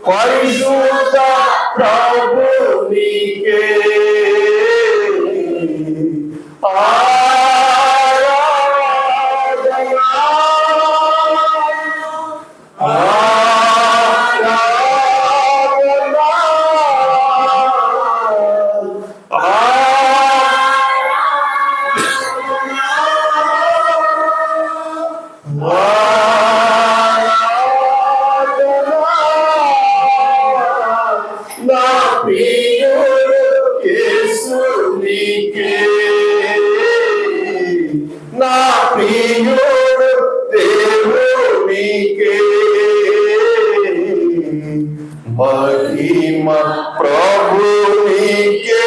పరిశుద్ధ ప్రభునికే నా ప్రియుడు దేవునికే మహిమ ప్రభునికే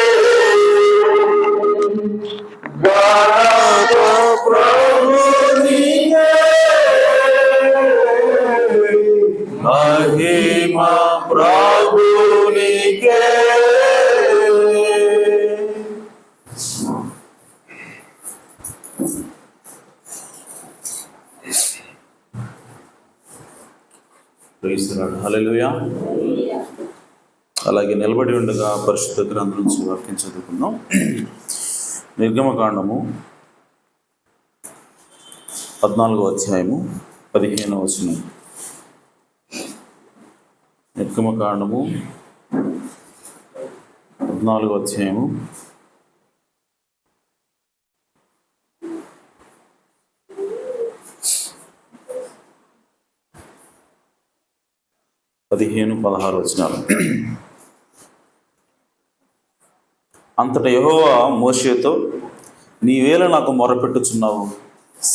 ఘనత ప్రభునికే మహిమ ప్రభునికే. హల్లెలూయా. అలాగే నిలబడి ఉండగా పరిశుద్ధ గ్రంథం నుంచి వాక్యం చదువుకుందాం. నిర్గమకాండము 14వ అధ్యాయము 15వ వచనం. నిర్గమకాండము 14వ అధ్యాయము 15-16 వచనాలు. అంతటా యెహోవా మోషేతో, నీవేళ నాకు మొరపెట్టుచున్నావు,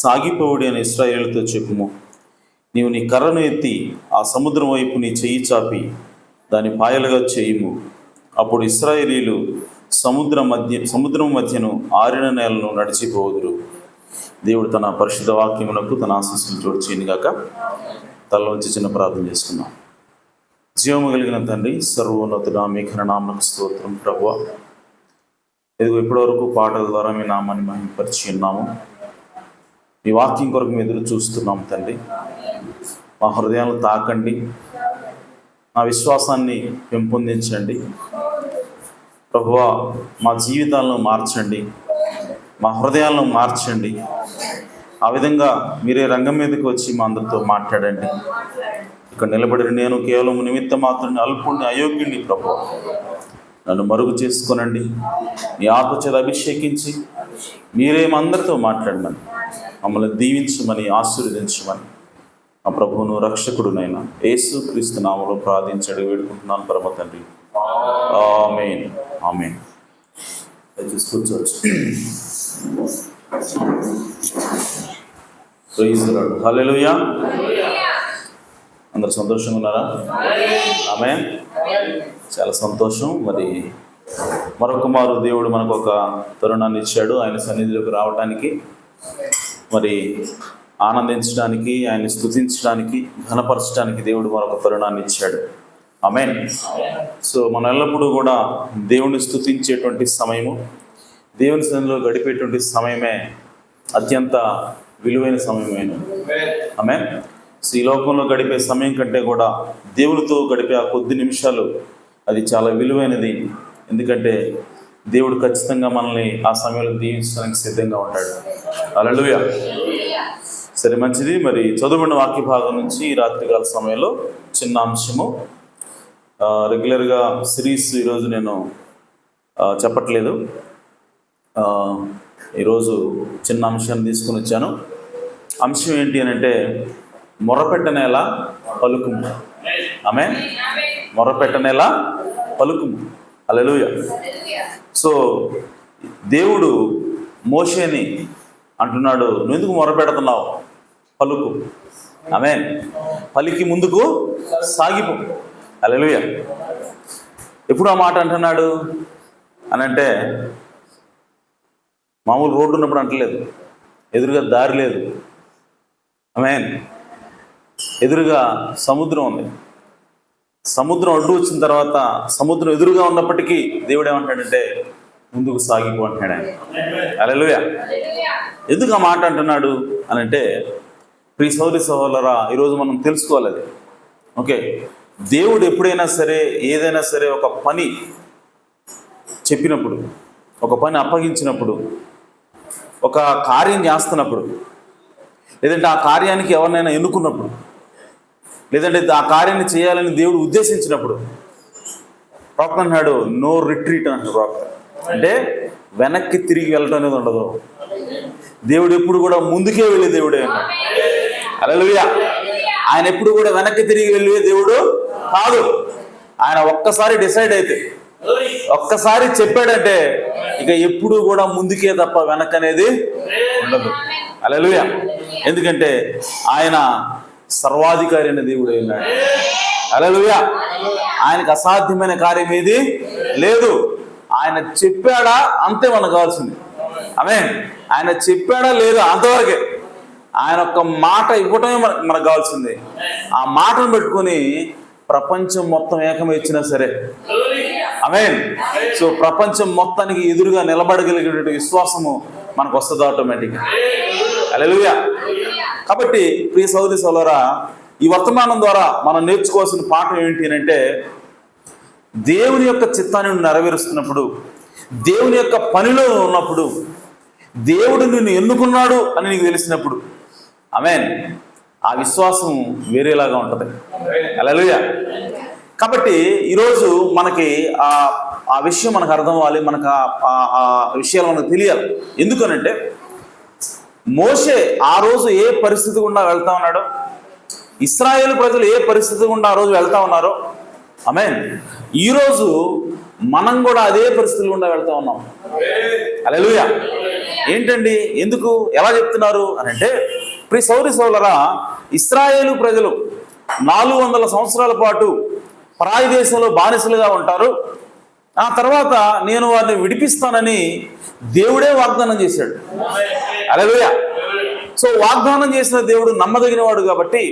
సాగిపోవుడి అని ఇశ్రాయేలుతో చెప్పుము. నీవు నీ కర్రను ఎత్తి ఆ సముద్రం వైపు నీ చెయ్యి చాపి దాని పాయలుగా చేయుము. అప్పుడు ఇశ్రాయేలీలు సముద్రం మధ్యను ఆరిన నేలను నడిచిపోదురు. దేవుడు తన పరిశుద్ధ వాక్యములకు తన ఆశీస్సులు జోడు చేయనుగాక. తలలోంచి చిన్న ప్రార్థన చేసుకున్నాం. జీవము కలిగిన తండ్రి, సర్వోన్నతుడా, మీ ఘననామమునకు స్తోత్రం ప్రభువా. ఇదిగో ఇప్పటివరకు పాటల ద్వారా మీ నామాన్ని మహిమపరిచి ఉన్నాము. మీ వాక్యం కొరకు మేము ఎదురు చూస్తున్నాం తండ్రి. మా హృదయాలను తాకండి, నా విశ్వాసాన్ని పెంపొందించండి ప్రభువా. మా జీవితాలను మార్చండి, మా హృదయాలను మార్చండి. ఆ విధంగా మీరే రంగం మీదకి వచ్చి మా అందరితో మాట్లాడండి. ఇక్కడ నిలబడి నేను కేవలం నిమిత్త మాత్రమే అల్పుణ్ణి, అయోగ్యుణ్ణి ప్రభువా. నన్ను మరుగు చేసుకొనండి. మీ ఆత్మచేత అభిషేకించి మీరేమందరితో మాట్లాడమని, మమ్మల్ని దీవించమని, ఆశీర్వదించమని మా ప్రభువును రక్షకుడునైనా యేసుక్రీస్తు నామములో ప్రార్థించడి వేడుకుంటున్నాను పరమ తండ్రి. Amen, amen. Praise the Lord. Hallelujah. అందరు సంతోషంగా ఉన్నారా? ఆమేన్. చాలా సంతోషం. మరి మరొక మారు దేవుడు మనకు ఒక తరుణాన్ని ఇచ్చాడు ఆయన సన్నిధిలోకి రావడానికి, మరి ఆనందించడానికి, ఆయన్ని స్తుతించడానికి, ఘనపరచడానికి దేవుడు మరొక తరుణాన్ని ఇచ్చాడు. ఆమేన్. సో మనం ఎల్లప్పుడూ కూడా దేవుని స్తుతించేటువంటి సమయము, దేవుని సన్నిధిలో గడిపేటువంటి సమయమే అత్యంత విలువైన సమయమైన. ఆమేన్. ఈ లోకంలో గడిపే సమయం కంటే కూడా దేవునితో గడిపే ఆ కొద్ది నిమిషాలు అది చాలా విలువైనది. ఎందుకంటే దేవుడు ఖచ్చితంగా మనల్ని ఆ సమయంలో దీవించడానికి సిద్ధంగా ఉంటాడు. హల్లెలూయా. సరే, మంచిది. మరి చదువుకున్న వాక్య భాగం నుంచి ఈ రాత్రికాల సమయంలో చిన్న అంశము. రెగ్యులర్గా సిరీస్ ఈరోజు నేను చెప్పట్లేదు. ఈరోజు చిన్న అంశాన్ని తీసుకుని వచ్చాను. అంశం ఏంటి అని అంటే, మొరపెట్టనేలా పలుకుము. ఆమేన్. మొరపెట్టనేలా పలుకుము. హల్లెలూయా. సో దేవుడు మోషేని అంటున్నాడు, నువ్వు ఎందుకు మొరపెడుతున్నావు? పలుకు. ఆమేన్. పలికి ముందుకు సాగిపో. హల్లెలూయా. ఎప్పుడు ఆ మాట అంటున్నాడు అని అంటే, మామూలు రోడ్డు ఉన్నప్పుడు అంటలేదు, ఎదురుగా దారి లేదు. ఆమేన్. ఎదురుగా సముద్రం ఉంది. సముద్రం అడ్డు వచ్చిన తర్వాత సముద్రం ఎదురుగా ఉన్నప్పటికీ దేవుడు ఏమంటాడంటే, ముందుకు సాగిపో అంటున్నాడు ఆయన. హల్లెలూయా. ఎందుకు ఆ మాట అంటున్నాడు అని అంటే, ప్రియ సహోదరి సహోదరులారా, ఈరోజు మనం తెలుసుకోవాలి. అది ఓకే, దేవుడు ఎప్పుడైనా సరే ఏదైనా సరే ఒక పని చెప్పినప్పుడు, ఒక పని అప్పగించినప్పుడు, ఒక కార్యం చేస్తున్నప్పుడు, లేదంటే ఆ కార్యానికి ఎవరినైనా ఎన్నుకున్నప్పుడు, లేదంటే ఆ కార్యాన్ని చేయాలని దేవుడు ఉద్దేశించినప్పుడు ప్రవక్త అన్నాడు నో రిట్రీట్ అంటాడు ప్రవక్త. అంటే వెనక్కి తిరిగి వెళ్ళడం అనేది ఉండదు. దేవుడు ఎప్పుడు కూడా ముందుకే వెళ్ళే దేవుడే అన్నాడు. హల్లెలూయా. ఆయన ఎప్పుడు కూడా వెనక్కి తిరిగి వెళ్ళే దేవుడు కాదు. ఆయన ఒక్కసారి డిసైడ్ అయితే, ఒక్కసారి చెప్పాడంటే ఇక ఎప్పుడు కూడా ముందుకే తప్ప వెనక్కి అనేది ఉండదు. హల్లెలూయా. ఎందుకంటే ఆయన సర్వాధికారి అనే దేవుడు అయినాడు. హల్లెలూయా. ఆయనకు అసాధ్యమైన కార్యం ఏది లేదు. ఆయన చెప్పాడా అంతే మనకు కావాల్సింది. ఆమేన్. ఆయన చెప్పాడా లేదా అంతవరకే. ఆయన ఒక్క మాట ఇవ్వటమే మనకు కావాల్సింది. ఆ మాటను పెట్టుకొని ప్రపంచం మొత్తం ఏకమై ఇచ్చినా సరే, ఆమేన్. సో ప్రపంచం మొత్తానికి ఎదురుగా నిలబడగలిగేటువంటి విశ్వాసము మనకు వస్తుంది ఆటోమేటిక్గా. హల్లెలూయా. కాబట్టి ప్రియ సోదరి సోదరా, ఈ వర్తమానం ద్వారా మనం నేర్చుకోవాల్సిన పాఠం ఏంటి అంటే, దేవుని యొక్క చిత్తాన్ని నెరవేరుస్తున్నప్పుడు, దేవుని యొక్క పనిలో ఉన్నప్పుడు, దేవుడు నిన్ను ఎన్నుకున్నాడు అని నీకు తెలిసినప్పుడు, ఆమేన్, ఆ విశ్వాసం వేరేలాగా ఉంటుంది. హల్లెలూయా. కాబట్టి ఈరోజు మనకి ఆ విషయం మనకు అర్థం అవ్వాలి, మనకు ఆ విషయాలు మనకు తెలియాలి. ఎందుకనంటే మోషే ఆ రోజు ఏ పరిస్థితి గుండా వెళ్తా ఉన్నాడో, ఇశ్రాయేలు ప్రజలు ఏ పరిస్థితి గుండా ఆ రోజు వెళ్తా ఉన్నారో, ఆమేన్, ఈరోజు మనం కూడా అదే పరిస్థితులు గుండా వెళ్తా ఉన్నాం. హల్లెలూయా. ఏంటండి, ఎందుకు, ఎలా చెప్తున్నారు అని అంటే, ప్రియ సౌరి సోదరా, ఇశ్రాయేలు ప్రజలు 400 సంవత్సరాల పాటు పరాయి దేశంలో బానిసలుగా ఉంటారు. ఆ తర్వాత నేను వారిని విడిపిస్తానని దేవుడే వాగ్దానం చేశాడు. హల్లెలూయా. సో వాగ్దానం చేసిన దేవుడు నమ్మదగిన వాడు కాబట్టి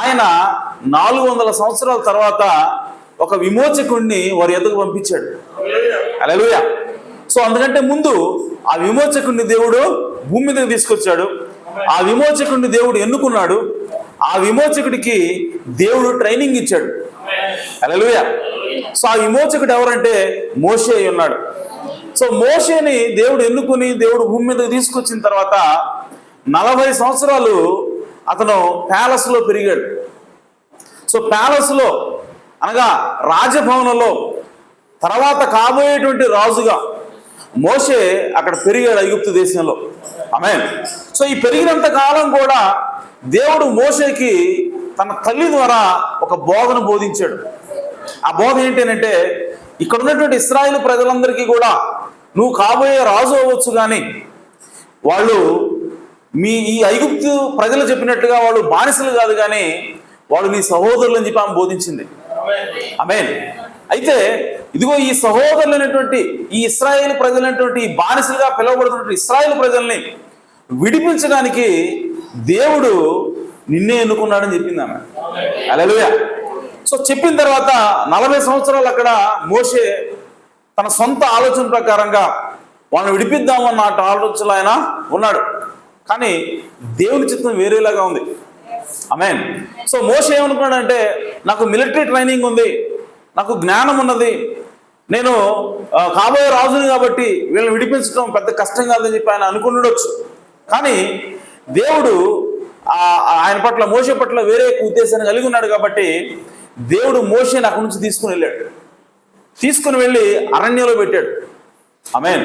ఆయన 400 సంవత్సరాల తర్వాత ఒక విమోచకుడిని వారి ఎదుగు పంపించాడు. హల్లెలూయా. సో అందుకంటే ముందు ఆ విమోచకుడిని దేవుడు భూమి మీదకి తీసుకొచ్చాడు. ఆ విమోచకుడిని దేవుడు ఎన్నుకున్నాడు. ఆ విమోచకుడికి దేవుడు ట్రైనింగ్ ఇచ్చాడు. హల్లెలూయా. సో ఆ విమోచకుడు ఎవరంటే మోషే ఉన్నాడు. సో మోషేని దేవుడు ఎన్నుకుని దేవుడు భూమి మీదకి తీసుకొచ్చిన తర్వాత 40 సంవత్సరాలు అతను ప్యాలెస్లో పెరిగాడు. సో ప్యాలెస్లో అనగా రాజభవనంలో తర్వాత కాబోయేటువంటి రాజుగా మోషే అక్కడ పెరిగాడు, ఐగుప్తు దేశంలో. ఆమేన్. సో ఈ పెరిగినంత కాలం కూడా దేవుడు మోషేకి తన తల్లి ద్వారా ఒక బోధన బోధించాడు. ఆ బోధ ఏంటంటే, ఇక్కడ ఉన్నటువంటి ఇశ్రాయేలు ప్రజలందరికీ కూడా నువ్వు కాబోయే రాజు అవ్వచ్చు, కానీ వాళ్ళు ఈ ఐగుప్తు ప్రజలు చెప్పినట్టుగా వాళ్ళు బానిసలు కాదు, కానీ వాళ్ళు నీ సహోదరులు అని చెప్పి ఆమె బోధించింది. ఆమేన్. అయితే ఇదిగో ఈ సహోదరులు అనేటువంటి ఈ ఇశ్రాయేలు ప్రజలైనటువంటి ఈ బానిసలుగా పిలువబడుతున్నటువంటి ఇశ్రాయేలు ప్రజల్ని విడిపించడానికి దేవుడు నిన్నే ఎన్నుకున్నాడని చెప్పింది ఆమె. హల్లెలూయా. సో చెప్పిన తర్వాత 40 సంవత్సరాలు అక్కడ మోషే తన సొంత ఆలోచన ప్రకారంగా వాళ్ళని విడిపిద్దామన్న ఆలోచనలో ఆయన ఉన్నాడు. కానీ దేవుని చిత్తం వేరేలాగా ఉంది. ఆమేన్. సో మోషే ఏమనుకున్నాడంటే, నాకు మిలిటరీ ట్రైనింగ్ ఉంది, నాకు జ్ఞానం ఉన్నది, నేను కాబోయే రాజుని కాబట్టి వీళ్ళని విడిపించడం పెద్ద కష్టం కాదని చెప్పి ఆయన అనుకుండొచ్చు. కానీ దేవుడు ఆయన పట్ల, మోషే పట్ల వేరే ఉద్దేశాన్ని కలిగి ఉన్నాడు కాబట్టి దేవుడు మోషేని అక్కడి నుంచి తీసుకుని వెళ్ళి అరణ్యంలో పెట్టాడు. ఆమేన్.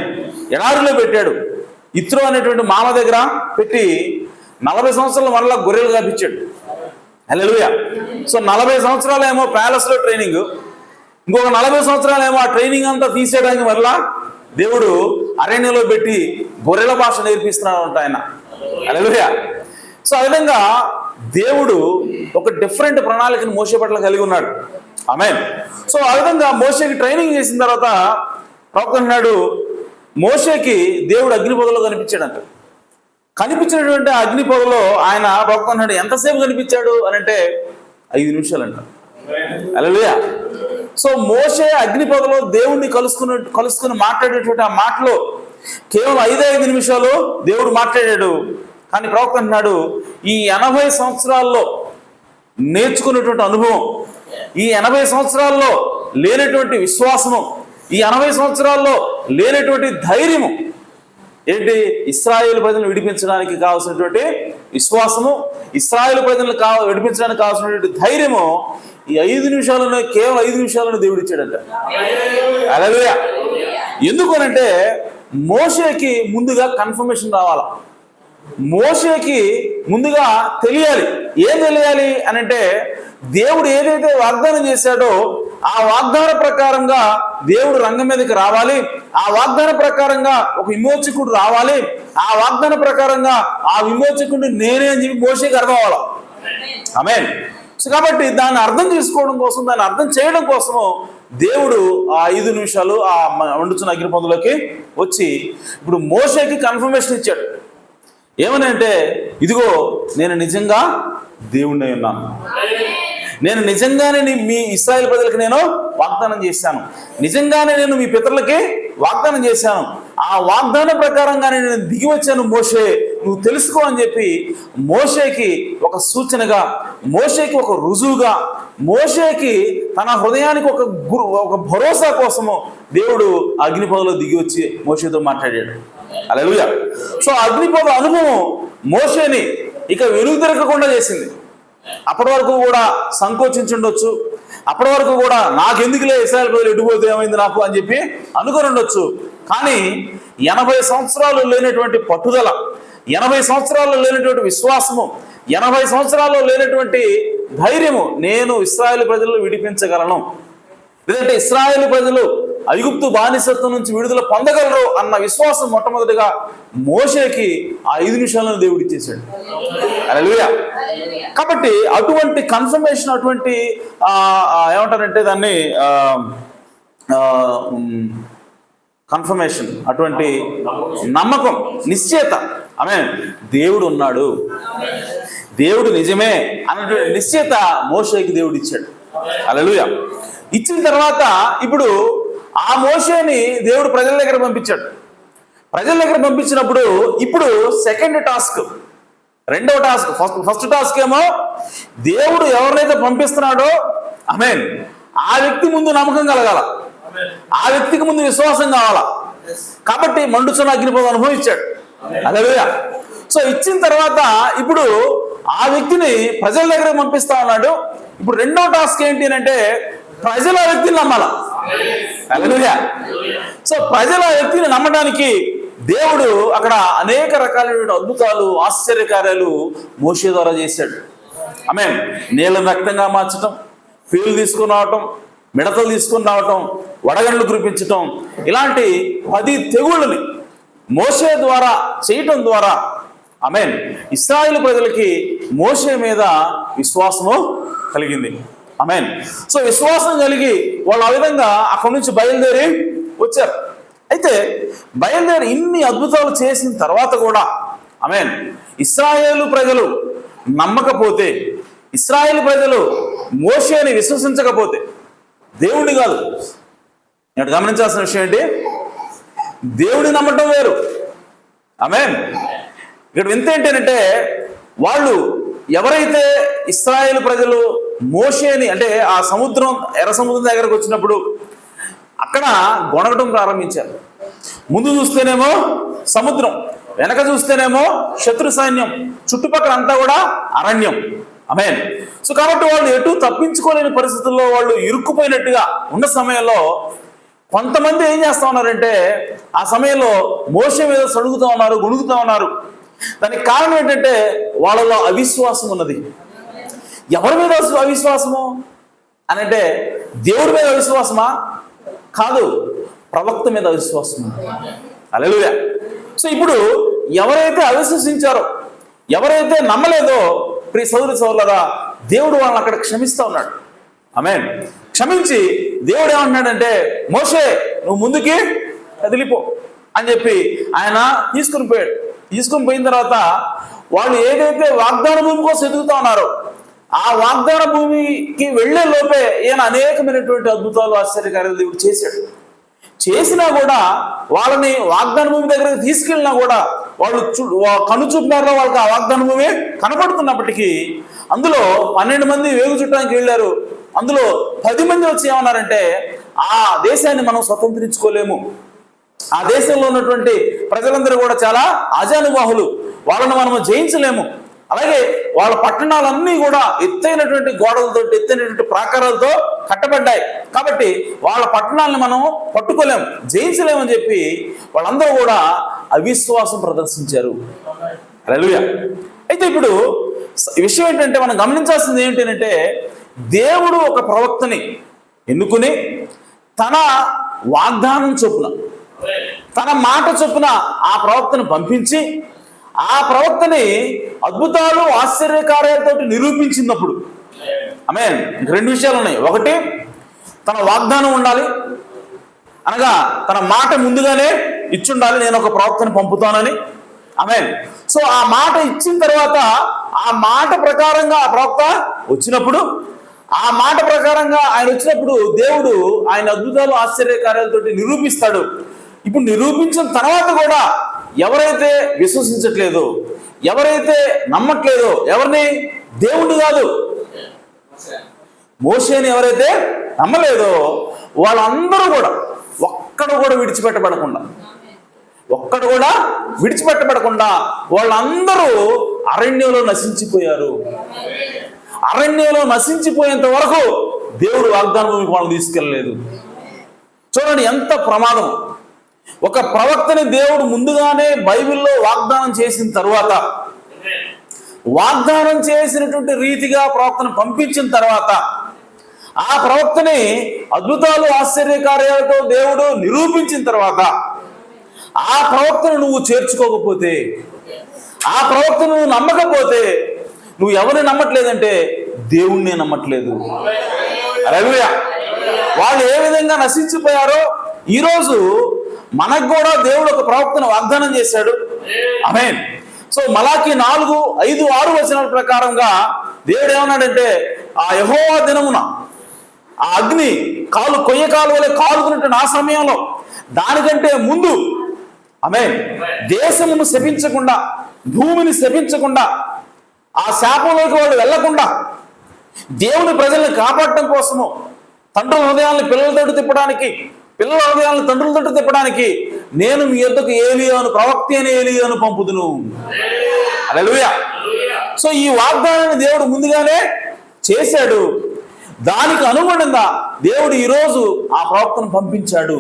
ఎడారిలో పెట్టాడు. ఇత్రో అనేటువంటి మామ దగ్గర పెట్టి 40 సంవత్సరాలు మరలా గొర్రెలు కాపించాడు. హల్లెలూయా. సో 40 సంవత్సరాలు ఏమో ప్యాలెస్లో ట్రైనింగ్, ఇంకొక 40 సంవత్సరాలు ఏమో ఆ ట్రైనింగ్ అంతా తీసేయడానికి మరలా దేవుడు అరణ్యంలో పెట్టి గొర్రెల భాష నేర్పిస్తున్నాడు ఆయన. హల్లెలూయా. సో ఆ విధంగా దేవుడు ఒక డిఫరెంట్ ప్రణాళికను మోషే పట్ల కలిగి ఉన్నాడు. ఆమేన్. సో ఆ విధంగా మోషేకి ట్రైనింగ్ చేసిన తర్వాత ప్రవక్త అన్నాడు, మోషేకి దేవుడు అగ్ని పొదలో కనిపించాడంట. కనిపించినటువంటి అగ్ని పొదలో ఆయన ప్రవక్త అన్నాడు, ఎంతసేపు కనిపించాడు అని అంటే 5 నిమిషాలు అంట. హల్లెలూయా. సో మోషే అగ్ని పొదలో దేవుణ్ణి కలుసుకుని మాట్లాడేటువంటి ఆ మాటలో కేవలం 5 నిమిషాలు దేవుడు మాట్లాడాడు. కానీ ప్రవక్త అంటున్నాడు, ఈ 80 సంవత్సరాల్లో నేర్చుకున్నటువంటి అనుభవం, ఈ 80 సంవత్సరాల్లో లేనటువంటి విశ్వాసము, ఈ 80 సంవత్సరాల్లో లేనటువంటి ధైర్యము ఏంటి? ఇశ్రాయేలు ప్రజలను విడిపించడానికి కావాల్సినటువంటి విశ్వాసము, ఇశ్రాయేలు ప్రజలను విడిపించడానికి కావాల్సినటువంటి ధైర్యము ఈ 5 నిమిషాలను, కేవలం 5 నిమిషాలను దేవుడు ఇచ్చాడంట. హల్లెలూయా. ఎందుకనంటే మోషేకి ముందుగా కన్ఫర్మేషన్ రావాలా, మోషేకి ముందుగా తెలియాలి. ఏం తెలియాలి అని అంటే, దేవుడు ఏదైతే వాగ్దానం చేశాడో ఆ వాగ్దాన ప్రకారంగా దేవుడు రంగం మీదకి రావాలి, ఆ వాగ్దాన ప్రకారంగా ఒక విమోచకుడు రావాలి, ఆ వాగ్దాన ప్రకారంగా ఆ విమోచకుడిని నేనే అని చెప్పి మోషేకి అర్థం అవ్వాలి. ఆమేన్. సో కాబట్టి దాన్ని అర్థం చేసుకోవడం కోసం, దాన్ని అర్థం చేయడం కోసము దేవుడు ఆ 5 నిమిషాలు ఆ వండుచున్న అగ్నిపందులోకి వచ్చి ఇప్పుడు మోషేకి కన్ఫర్మేషన్ ఇచ్చాడు. ఏమని అంటే, ఇదిగో నేను నిజంగా దేవుణ్ణి ఉన్నాను, నేను నిజంగానే మీ ఇశ్రాయేలు ప్రజలకు నేను వాగ్దానం చేశాను, నిజంగానే నేను మీ పితరులకి వాగ్దానం చేశాను, ఆ వాగ్దానం ప్రకారంగానే నేను దిగి వచ్చాను మోషే, నువ్వు తెలుసుకో అని చెప్పి మోషేకి ఒక సూచనగా, మోషేకి ఒక రుజువుగా, మోషేకి తన హృదయానికి ఒక భరోసా కోసము దేవుడు అగ్నిపొదలో దిగి వచ్చి మోషేతో మాట్లాడాడు. హల్లెలూయా. సో అగ్నిపొద అనుభవం మోషేని ఇక వెనుదిరగకుండా చేసింది. అప్పటి వరకు కూడా సంకోచించుండొచ్చు, అప్పటి వరకు కూడా నాకెందుకులే ఇశ్రాయేలు ప్రజలు ఎటుపోతే ఏమైంది నాకు అని చెప్పి అనుకుని ఉండొచ్చు. కానీ 80 సంవత్సరాలు లేనటువంటి పట్టుదల, 80 సంవత్సరాల్లో లేనటువంటి విశ్వాసము, 80 సంవత్సరాల్లో లేనటువంటి ధైర్యము, నేను ఇశ్రాయేలు ప్రజలను విడిపించగలను, లేదంటే ఇశ్రాయేలు ప్రజలు ఐగుప్తు బానిసత్వం నుంచి విడుదల పొందగలరు అన్న విశ్వాసం మొట్టమొదటిగా మోషేకి ఆ 5 నిమిషాలను దేవుడు ఇచ్చేసాడు. హల్లెలూయా. కాబట్టి అటువంటి కన్ఫర్మేషన్, అటువంటి ఏమంటారంటే దాన్ని కన్ఫర్మేషన్, అటువంటి నమ్మకం, నిశ్చయత, ఆమేన్, దేవుడు ఉన్నాడు, దేవుడు నిజమే అన్నటువంటి నిశ్చయత మోషేకి దేవుడు ఇచ్చాడు. హల్లెలూయా. ఇచ్చిన తర్వాత ఇప్పుడు ఆ మోషేని దేవుడు ప్రజల దగ్గర పంపించాడు. ప్రజల దగ్గర పంపించినప్పుడు ఇప్పుడు సెకండ్ టాస్క్, రెండవ టాస్క్. ఫస్ట్ టాస్క్ ఏమో దేవుడు ఎవరినైతే పంపిస్తున్నాడో ఆమేన్ ఆ వ్యక్తి ముందు నమ్మకం కలగాల, ఆ వ్యక్తికి ముందు విశ్వాసం కావాలా. కాబట్టి మండుచున్న అగ్నిపొద అనుభవం ఇచ్చాడు. హల్లెలూయా. సో ఇచ్చిన తర్వాత ఇప్పుడు ఆ వ్యక్తిని ప్రజల దగ్గర పంపిస్తా ఉన్నాడు. ఇప్పుడు రెండో టాస్క్ ఏంటి అంటే ప్రజల వ్యక్తిని నమ్మాల. హల్లెలూయా. సో ప్రజల వ్యక్తిని నమ్మడానికి దేవుడు అక్కడ అనేక రకాలైన అద్భుతాలు, ఆశ్చర్యకార్యాలు మోషే ద్వారా చేశాడు. ఆమేన్. నీళ్ళను రక్తంగా మార్చటం, పేలు తీసుకుని రావటం, మిడతలు తీసుకుని రావటం, వడగండ్లు కురిపించటం, ఇలాంటి 10 తెగుళ్ళని మోషే ద్వారా చేయటం ద్వారా ఆమేన్ ఇశ్రాయేలు ప్రజలకి మోషే మీద విశ్వాసము కలిగింది. ఆమేన్. సో విశ్వాసం కలిగి వాళ్ళు ఆ విధంగా అక్కడి నుంచి బయలుదేరి వచ్చారు. అయితే బయలుదేరి ఇన్ని అద్భుతాలు చేసిన తర్వాత కూడా ఆమేన్ ఇశ్రాయేలు ప్రజలు నమ్మకపోతే, ఇశ్రాయేలు ప్రజలు మోషేని విశ్వసించకపోతే, దేవుడిని కాదు, నేను గమనించాల్సిన విషయం ఏంటి, దేవుడిని నమ్మటం వేరు. ఆమేన్. ఇక్కడ వింత ఏంటంటే వాళ్ళు ఎవరైతే ఇశ్రాయేలు ప్రజలు మోషేని అంటే ఆ సముద్రం, ఎర్ర సముద్రం దగ్గరకు వచ్చినప్పుడు అక్కడ గొణగటం ప్రారంభించారు. ముందు చూస్తేనేమో సముద్రం, వెనక చూస్తేనేమో శత్రు సైన్యం, చుట్టుపక్కల అంతా కూడా అరణ్యం. ఆమేన్. సో కాబట్టి వాళ్ళు ఎటు తప్పించుకోలేని పరిస్థితుల్లో వాళ్ళు ఇరుక్కుపోయినట్టుగా ఉన్న సమయంలో కొంతమంది ఏం చేస్తా ఉన్నారంటే ఆ సమయంలో మోషే మీద సడుగుతూ ఉన్నారు, గొణుగుతూ ఉన్నారు. దానికి కారణం ఏంటంటే వాళ్ళలో అవిశ్వాసం ఉన్నది. ఎవరి మీద అవిశ్వాసము అని అంటే దేవుడి మీద అవిశ్వాసమా? కాదు, ప్రవక్త మీద అవిశ్వాసము. హల్లెలూయా. సో ఇప్పుడు ఎవరైతే అవిశ్వసించారో, ఎవరైతే నమ్మలేదో ప్రియ సోదరి సోదరులారా, దేవుడు వాళ్ళని అక్కడ క్షమిస్తా ఉన్నాడు. ఆమేన్. క్షమించి దేవుడు ఏమంటున్నాడంటే మోషే నువ్వు ముందుకి కదిలిపో అని చెప్పి ఆయన తీసుకుని పోయాడు. తీసుకుని పోయిన తర్వాత వాళ్ళు ఏదైతే వాగ్దాన భూమి కోసం ఎదుగుతా ఉన్నారో ఆ వాగ్దాన భూమికి వెళ్లే లోపే ఈయన అనేకమైనటువంటి అద్భుతాలు, ఆశ్చర్యకార్యాలు దేవుడు చేశాడు. చేసినా కూడా వాళ్ళని వాగ్దాన భూమి దగ్గరకు తీసుకెళ్ళినా కూడా వాళ్ళు కనుచూపు మేరలో వాళ్ళకి ఆ వాగ్దాన భూమి కనపడుతున్నప్పటికీ అందులో 12 మంది వేగు చుట్టానికి వెళ్ళారు. అందులో 10 మంది వచ్చి ఏమన్నారంటే, ఆ దేశాన్ని మనం స్వతంత్రించుకోలేము, ఆ దేశంలో ఉన్నటువంటి ప్రజలందరూ కూడా చాలా ఆజానుబాహులు, వాళ్ళను మనము జయించలేము, అలాగే వాళ్ళ పట్టణాలన్నీ కూడా ఎత్తైనటువంటి గోడలతో, ఎత్తైనటువంటి ప్రాకారాలతో కట్టబడ్డాయి, కాబట్టి వాళ్ళ పట్టణాలను మనం పట్టుకోలేము, జయించలేమని చెప్పి వాళ్ళందరూ కూడా అవిశ్వాసం ప్రదర్శించారు. హల్లెలూయా. అయితే ఇప్పుడు విషయం ఏంటంటే, మనం గమనించాల్సింది ఏంటంటే, దేవుడు ఒక ప్రవక్తని ఎన్నుకుని తన వాగ్దానం చొప్పున, తన మాట చొప్పున ఆ ప్రవక్తను పంపించి ఆ ప్రవక్తని అద్భుతాలు ఆశ్చర్యకార్యాలతో నిరూపించినప్పుడు, ఆమేన్, 2 విషయాలు ఉన్నాయి. ఒకటి, తన వాగ్దానం ఉండాలి, అనగా తన మాట ముందుగానే ఇచ్చుండాలి, నేను ఒక ప్రవక్తని పంపుతానని. ఆమేన్. సో ఆ మాట ఇచ్చిన తర్వాత ఆ మాట ప్రకారంగా ఆ ప్రవక్త వచ్చినప్పుడు, ఆ మాట ప్రకారంగా ఆయన వచ్చినప్పుడు దేవుడు ఆయన అద్భుతాలు ఆశ్చర్యకార్యాలతో నిరూపిస్తాడు. ఇప్పుడు నిరూపించిన తర్వాత కూడా ఎవరైతే విశ్వసించట్లేదో, ఎవరైతే నమ్మట్లేదో, ఎవరిని? దేవుణ్ణి కాదు, మోషేని ఎవరైతే నమ్మలేదో వాళ్ళందరూ కూడా ఒక్కడు కూడా విడిచిపెట్టబడకుండా వాళ్ళందరూ అరణ్యంలో నశించిపోయారు. అరణ్యంలో నశించిపోయేంత వరకు దేవుడు వాగ్దాన భూమికి వాళ్ళు తీసుకెళ్ళలేదు. చూడండి ఎంత ప్రమాదం. ఒక ప్రవక్తని దేవుడు ముందుగానే బైబిల్లో వాగ్దానం చేసిన తర్వాత, వాగ్దానం చేసినటువంటి రీతిగా ప్రవక్తను పంపించిన తర్వాత, ఆ ప్రవక్తని అద్భుతాలు ఆశ్చర్యకార్యాలతో దేవుడు నిరూపించిన తర్వాత, ఆ ప్రవక్తను నువ్వు చేర్చుకోకపోతే, ఆ ప్రవక్తను నువ్వు నమ్మకపోతే, నువ్వు ఎవరిని నమ్మట్లేదంటే దేవుణ్ణి నమ్మట్లేదు. హల్లెలూయా. వాళ్ళు ఏ విధంగా నశించిపోయారో ఈరోజు మనకు కూడా దేవుడు ఒక ప్రవక్తను వాగ్దానం చేశాడు. ఆమేన్. సో మలాకి 4, 5, 6 వచనాల ప్రకారంగా దేవుడు ఏమన్నాడంటే, ఆ యెహోవా దినమున ఆ అగ్ని కొయ్య కాలువలే కాలుతున్నట్టు ఆ సమయంలో, దానికంటే ముందు, ఆమేన్, దేశమును శపించకుండా, భూమిని శపించకుండా, ఆ శాపంలోకి వాళ్ళు వెళ్లకుండా, దేవుని ప్రజల్ని కాపాడటం కోసము తండ్రుల హృదయాలను పిల్లలతోటి తిప్పడానికి, పిల్లల హృదయాలను తండ్రులతోటి తిప్పడానికి నేను మీ యొద్దకు ఏలీయాను, ప్రవక్త అయిన ఏలీయాను పంపుదును. హల్లెలూయా. సో ఈ వాగ్దానాన్ని దేవుడు ముందుగానే చేశాడు. దానికి అనుగుణంగా దేవుడు ఈరోజు ఆ ప్రవక్తను పంపించాడు.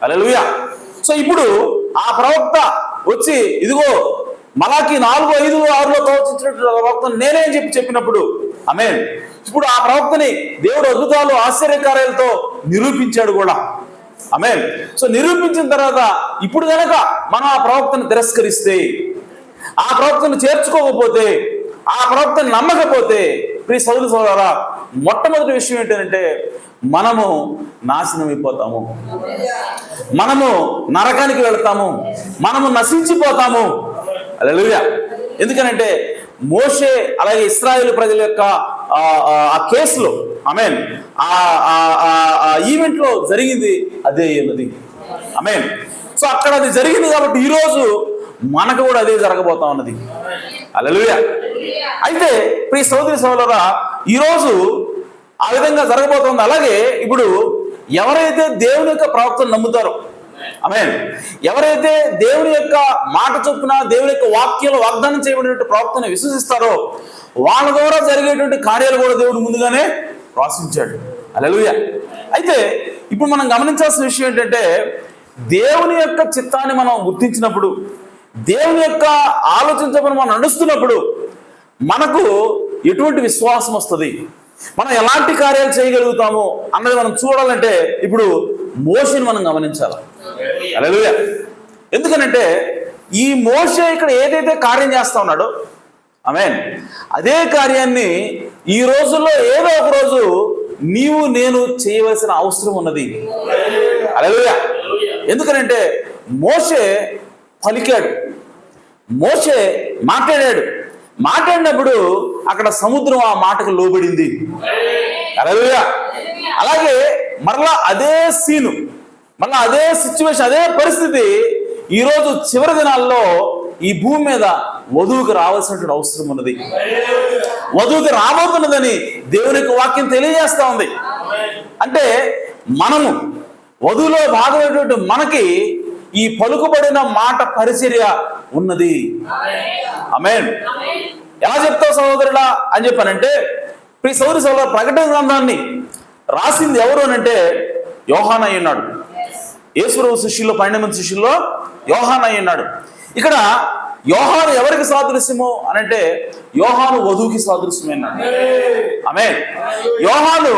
హల్లెలూయా. సో ఇప్పుడు ఆ ప్రవక్త వచ్చి ఇదిగో మలాకి 4, 5, 6లో ప్రవచించినట్టు ప్రవక్తను నేనే చెప్పినప్పుడు, ఆమేన్, ఇప్పుడు ఆ ప్రవక్తని దేవుడు అద్భుతాలు ఆశ్చర్యకార్యాలతో నిరూపించాడు కూడా. ఆమేన్. సో నిరూపించిన తర్వాత ఇప్పుడు కనుక మనం ఆ ప్రవక్తను తిరస్కరిస్తే, ఆ ప్రవక్తను చేర్చుకోకపోతే, ఆ ప్రవక్తను నమ్మకపోతే, ప్రియ సోదర సోదరా, మొట్టమొదటి విషయం ఏంటంటే మనము నాశనం అయిపోతాము, మనము నరకానికి వెళ్తాము, మనము నశించిపోతాము. హల్లెలూయా. ఎందుకనంటే మోషే అలాగే ఇశ్రాయేలు ప్రజల యొక్క ఆ కేసులో, ఆమేన్, ఆ ఈవెంట్ లో జరిగింది అదే అన్నది. ఆమేన్. సో అక్కడ అది జరిగింది కాబట్టి ఈరోజు మనకు కూడా అదే జరగబోతా ఉన్నది. హల్లెలూయా. అయితే ప్రియ సోదరి సోదరులారా, ఈరోజు ఆ విధంగా జరగబోతోంది. అలాగే ఇప్పుడు ఎవరైతే దేవుని యొక్క ప్రవక్తను నమ్ముతారో, ఆమేన్, ఎవరైతే దేవుని యొక్క మాట చొప్పున దేవుని యొక్క వాక్యంలో వాగ్దానం చేయబడినట్టు ప్రవక్తను విశ్వసిస్తారో వాళ్ళ ద్వారా జరిగేటువంటి కార్యాలు కూడా దేవుడు ముందుగానే రాసించాడు. హల్లెలూయా. అయితే ఇప్పుడు మనం గమనించాల్సిన విషయం ఏంటంటే, దేవుని యొక్క చిత్తాన్ని మనం గుర్తించినప్పుడు, దేవుని యొక్క ఆలోచించమని మనం నడుస్తున్నప్పుడు మనకు ఎటువంటి విశ్వాసం వస్తుంది, మనం ఎలాంటి కార్యాలు చేయగలుగుతాము అన్నది మనం చూడాలంటే ఇప్పుడు మోషేని మనం గమనించాలి. హల్లెలూయా. ఎందుకనంటే ఈ మోషే ఇక్కడ ఏదైతే కార్యం చేస్తా ఉన్నాడో, ఆమేన్, అదే కార్యాన్ని ఈ రోజుల్లో ఏదో ఒక రోజు నీవు నేను చేయవలసిన అవసరం ఉన్నది. హల్లెలూయా. ఎందుకనంటే మోషే పలికాడు, మోషే మాట్లాడినప్పుడు అక్కడ సముద్రం ఆ మాటకు లోబడింది. హల్లెలూయా. అలాగే మరలా అదే సీను, మరలా అదే సిచ్యువేషన్, అదే పరిస్థితి ఈరోజు చివరి దినాల్లో ఈ భూమి మీద వధువుకి రావాల్సినటువంటి అవసరం ఉన్నది. వధువుకి రాబోతున్నదని దేవుని యొక్క వాక్యం తెలియజేస్తా ఉంది. అంటే మనము వధువులో భాగమైనటువంటి మనకి ఈ పలుకుబడిన మాట పరిచర్య ఉన్నది. ఆమేన్. ఎలా చెప్తావు సహోదరుడా అని చెప్పానంటే, ప్రియ సహోదరి సహోదరుల, ప్రకటన గ్రంథాన్ని రాసింది ఎవరు అని అంటే యోహాను అయి ఉన్నాడు. యేసుప్రభు శిష్యుల్లో 12 మంది శిష్యుల్లో యోహాను అయి ఉన్నాడు. ఇక్కడ యోహాను ఎవరికి సాదృశ్యము అని అంటే యోహాను వధువుకి సాదృశ్యమైనాడు. ఆమేన్. యోహాను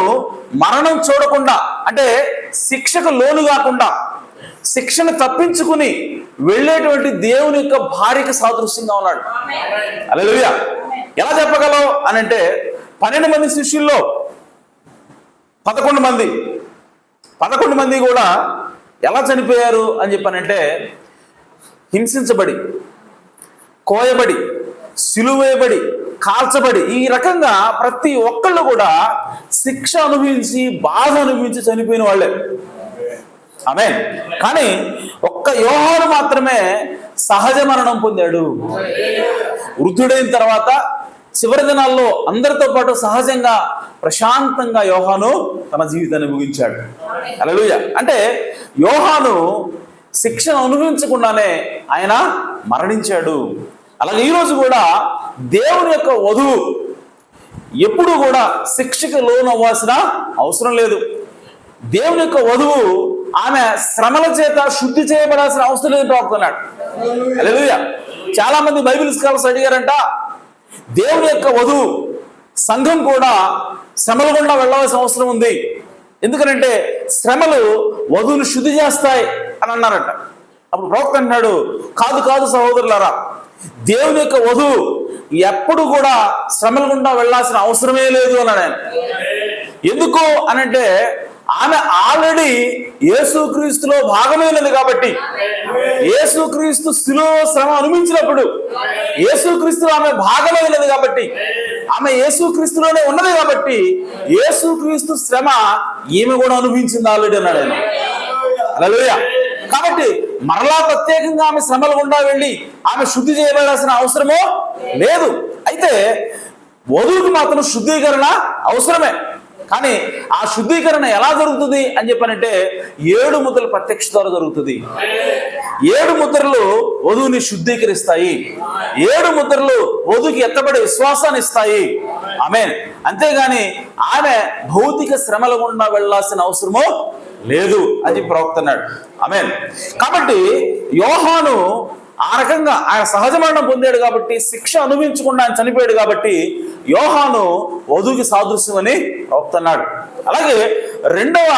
మరణం చూడకుండా, అంటే శిక్షకు లోను కాకుండా, శిక్షను తప్పించుకుని వెళ్ళేటువంటి దేవుని యొక్క భార్యకి సాదృశ్యంగా ఉన్నాడు. హల్లెలూయా. ఎలా చెప్పగలవు అని అంటే 12 మంది శిష్యుల్లో 11 మంది కూడా ఎలా చనిపోయారు అని చెప్పానంటే హింసించబడి, కోయబడి, సిలువేయబడి, కాల్చబడి, ఈ రకంగా ప్రతి ఒక్కళ్ళు కూడా శిక్ష అనుభవించి, బాధ అనుభవించి చనిపోయిన వాళ్ళే. ఆమేన్. కానీ ఒక్క యోహాను మాత్రమే సహజ మరణం పొందాడు. వృద్ధుడైన తర్వాత చివరి దినాల్లో అందరితో పాటు సహజంగా ప్రశాంతంగా యోహాను తన జీవితాన్ని ముగించాడు. హల్లెలూయా. అంటే యోహాను శిక్షను అనుభవించకుండానే ఆయన మరణించాడు. అలాగే ఈరోజు కూడా దేవుని యొక్క వధువు ఎప్పుడు కూడా శిక్షకు లోనవ్వాల్సిన అవసరం లేదు. దేవుని యొక్క వధువు ఆమె శ్రమల చేత శుద్ధి చేయబడాల్సిన అవసరం లేదు ప్రవక్తన్నాడు. హల్లెలూయా. చాలా మంది బైబిల్ స్కాలర్స్ అడిగారంట, దేవుని యొక్క వధువు సంఘం కూడా శ్రమల గుండా వెళ్ళవలసిన అవసరం ఉంది, ఎందుకంటే శ్రమలు వధువును శుద్ధి చేస్తాయి అని అన్నారట. అప్పుడు ప్రవక్త అన్నాడు, కాదు సహోదరులారా, దేవుని యొక్క వధువు ఎప్పుడు కూడా శ్రమల గుండా వెళ్ళాల్సిన అవసరమే లేదు అన్నాడు ఆయన. ఎందుకు అనంటే ఆమె ఆల్రెడీ యేసుక్రీస్తులో భాగమైనది కాబట్టి, యేసుక్రీస్తు శిలువ శ్రమ అనుభవించినప్పుడు యేసుక్రీస్తులో ఆమె భాగమైనది కాబట్టి, ఆమె యేసుక్రీస్తులోనే ఉన్నది కాబట్టి యేసుక్రీస్తు శ్రమ ఈమె కూడా అనుభవించింది ఆల్రెడీ అన్నాడు ఆయన. హల్లెలూయా. కాబట్టి మరలా ప్రత్యేకంగా ఆమె శ్రమలు గుండా వెళ్ళి ఆమె శుద్ధి చేయబడాల్సిన అవసరమో లేదు. అయితే వధువుకి మాత్రం శుద్ధీకరణ అవసరమే. కానీ ఆ శుద్ధీకరణ ఎలా జరుగుతుంది అని చెప్పానంటే 7 ముద్రల ప్రత్యక్ష ద్వారా జరుగుతుంది. 7 ముద్రలు వధువుని శుద్ధీకరిస్తాయి. 7 ముద్రలు వధువుకి ఎత్తబడే విశ్వాసాన్ని ఇస్తాయి. ఆమేన్. అంతేగాని ఆమె భౌతిక శ్రమల గుండా వెళ్ళాల్సిన అవసరమో లేదు అని ప్రవక్త అన్నాడు. ఆమేన్. కాబట్టి యోహాను ఆ రకంగా ఆయన సహజ మరణం పొందాడు కాబట్టి, శిక్ష అనుభవించకుండా ఆయన చనిపోయాడు కాబట్టి యోహాను వధువుకి సాదృశ్యం అని ప్రవక్త అన్నాడు. అలాగే రెండవ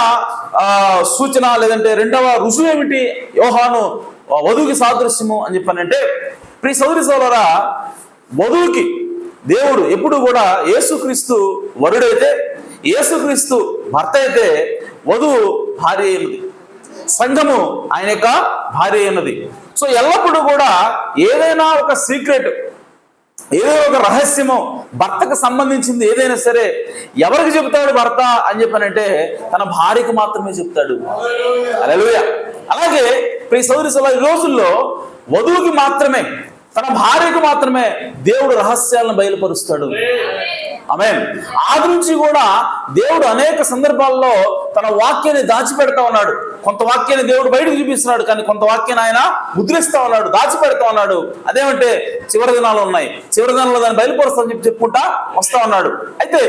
సూచన లేదంటే రెండవ రుజువు ఏమిటి యోహాను వధువుకి సాదృశ్యము అని చెప్పానంటే, ప్రియ సోదరి సోదరులారా, వధువుకి దేవుడు ఎప్పుడు కూడా యేసుక్రీస్తు వరుడైతే, యేసుక్రీస్తు భర్త అయితే, వధువు భార్య అయినది, సంఘము ఆయన యొక్క భార్య అయినది. సో ఎల్లప్పుడూ కూడా ఏదైనా ఒక సీక్రెట్, ఏదైనా ఒక రహస్యము భర్తకు సంబంధించింది ఏదైనా సరే ఎవరికి చెప్తాడు భర్త అని చెప్పానంటే తన భార్యకు మాత్రమే చెప్తాడు. హల్లెలూయా. అలాగే ప్రియ సోదరి సోదరులారా, ఈ రోజుల్లో వధువుకి మాత్రమే, తన భార్యకు మాత్రమే దేవుడు రహస్యాలను బయలుపరుస్తాడు. ఆమేన్. ఆది నుంచి కూడా దేవుడు అనేక సందర్భాల్లో తన వాక్యాన్ని దాచిపెడతా ఉన్నాడు. కొంత వాక్యాన్ని దేవుడు బయటకు చూపిస్తున్నాడు, కానీ కొంత వాక్యాన్ని ఆయన ముద్రిస్తా ఉన్నాడు, దాచిపెడతా ఉన్నాడు. అదేమంటే చివరి దినాలు ఉన్నాయి, చివరి దినాల్లో దాన్ని బయలుపరుస్తా అని చెప్పుకుంటా వస్తా ఉన్నాడు. అయితే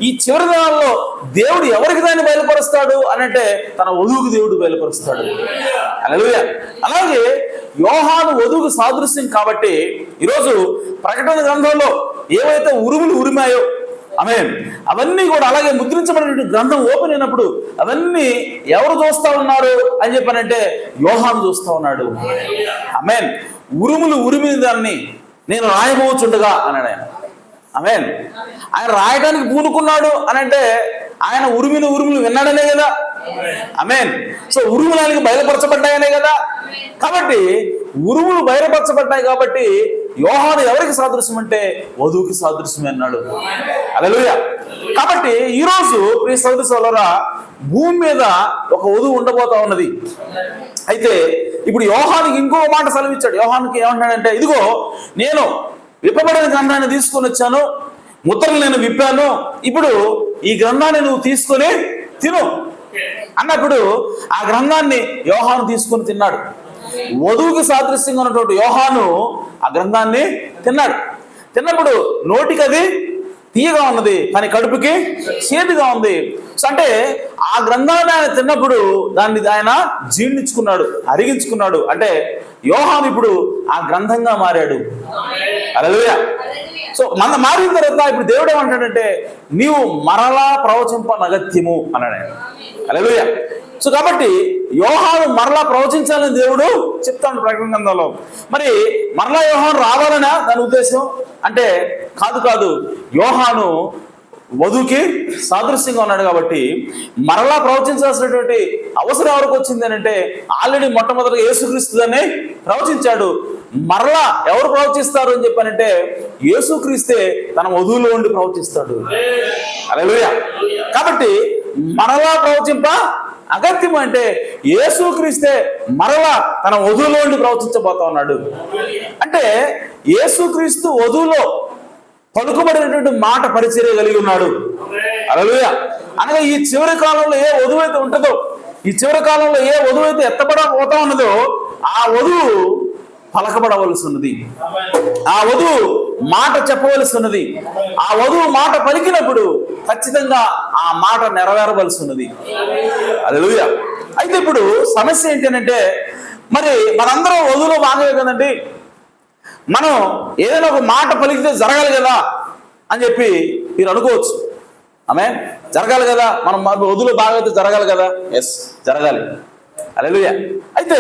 ఈ చివరి దినాల్లో దేవుడు ఎవరికి దాన్ని బయలుపరుస్తాడు అనంటే తన వధువుకు దేవుడు బయలుపరుస్తాడు. హల్లెలూయా. అలాగే యోహాను వధువుకు సాదృశ్యం కాబట్టి ఈరోజు ప్రకటన గ్రంథంలో ఏవైతే ఉరుములు ఉరిమాయో, ఆమేన్, అవన్నీ కూడా అలాగే ముద్రించబడిన గ్రంథం ఓపెన్ అయినప్పుడు అవన్నీ ఎవరు చూస్తా ఉన్నారు అని చెప్పానంటే యోహాను చూస్తా ఉన్నాడు. ఆమేన్. ఉరుములు ఉరిమిన దాన్ని నేను రాయబోచుండగా అన్నాడు ఆయన. ఆమేన్. ఆయన రాయడానికి పూనుకున్నాడు అనంటే ఆయన ఉరుములు విన్నాడనే కదా. ఆమేన్. సో ఉరుములు ఆయనకి బయలుపరచబడ్డాయనే కదా. కాబట్టి ఉరుములు బయలుపరచబడ్డాయి కాబట్టి యోహాను ఎవరికి సాదృశ్యం అంటే వధువుకి సాదృశ్యమే అన్నాడు. హల్లెలూయా. కాబట్టి ఈరోజు ప్రియ సోదర సోదరులారా, భూమి మీద ఒక వధువు ఉండబోతా ఉన్నది. అయితే ఇప్పుడు యోహానుకి ఇంకో మాట సెలవిచ్చాడు. యోహానుకి ఏమంటున్నాడంటే, ఇదిగో నేను విప్పబడిన గ్రంథాన్ని తీసుకొని వచ్చాను, ముద్రలు నేను విప్పాను, ఇప్పుడు ఈ గ్రంథాన్ని నువ్వు తీసుకొని తిను అన్నప్పుడు ఆ గ్రంథాన్ని యోహాను తీసుకొని తిన్నాడు. వధువుకి సాదృశ్యంగా ఉన్నటువంటి యోహాను ఆ గ్రంథాన్ని తిన్నాడు. తిన్నప్పుడు నోటికి అది తీయగా ఉన్నది, కానీ కడుపుకి చేదుగా ఉంది. సో అంటే ఆ గ్రంథాన్ని ఆయన తిన్నప్పుడు దాన్ని ఆయన జీర్ణించుకున్నాడు, అరిగించుకున్నాడు. అంటే యోహాను ఇప్పుడు ఆ గ్రంథంగా మారాడు. హల్లెలూయా. సో మన మారిన తర్వాత ఇప్పుడు దేవుడు ఏమంటాడంటే, నీవు మరలా ప్రవచింపనగత్యము అన్నాడు ఆయన. హల్లెలూయా. సో కాబట్టి యోహాను మరలా ప్రవచించాలని దేవుడు చెప్తాడు ప్రకటన గ్రంథంలో. మరి మరలా యోహాను రావాలనా దాని ఉద్దేశం అంటే కాదు. యోహాను వధువుకి సాదృశ్యంగా ఉన్నాడు కాబట్టి మరలా ప్రవచించాల్సినటువంటి అవసరం ఎవరికి వచ్చింది అని అంటే, ఆల్రెడీ మొట్టమొదటిగా యేసుక్రీస్తుని ప్రవచించాడు. మరలా ఎవరు ప్రవచిస్తారు అని చెప్పానంటే, యేసుక్రీస్తే తన వధువులో ఉండి ప్రవచిస్తాడు. హల్లెలూయా. కాబట్టి మరలా ప్రవచింప అగత్యం అంటే యేసుక్రీస్తే మరలా తన వధువులో ఉండి ప్రవచించబోతా ఉన్నాడు. అంటే యేసుక్రీస్తు వధువులో పలుకుబడినటువంటి మాట పరిచర్య కలిగి ఉన్నాడు. హల్లెలూయా. అనగా ఈ చివరి కాలంలో ఏ వధువు అయితే ఉంటుందో, ఈ చివరి కాలంలో ఏ వధువు అయితే ఎత్తబడబోతా ఉన్నదో, ఆ వధువు పలకబడవలసి ఉన్నది, ఆ వధువు మాట చెప్పవలసి ఉన్నది. ఆ వధువు మాట పలికినప్పుడు ఖచ్చితంగా ఆ మాట నెరవేరవలసి ఉన్నది. హల్లెలూయా. అయితే ఇప్పుడు సమస్య ఏంటంటే, మరి మనందరం వధువులో భాగమే కదండి. మనం ఏదైనా ఒక మాట పలికితే జరగాలి కదా అని చెప్పి మీరు అనుకోవచ్చు. ఆమేన్. జరగాలి కదా, మనం వధువులో భాగమైతే జరగాలి కదా. ఎస్, జరగాలి. హల్లెలూయా. అయితే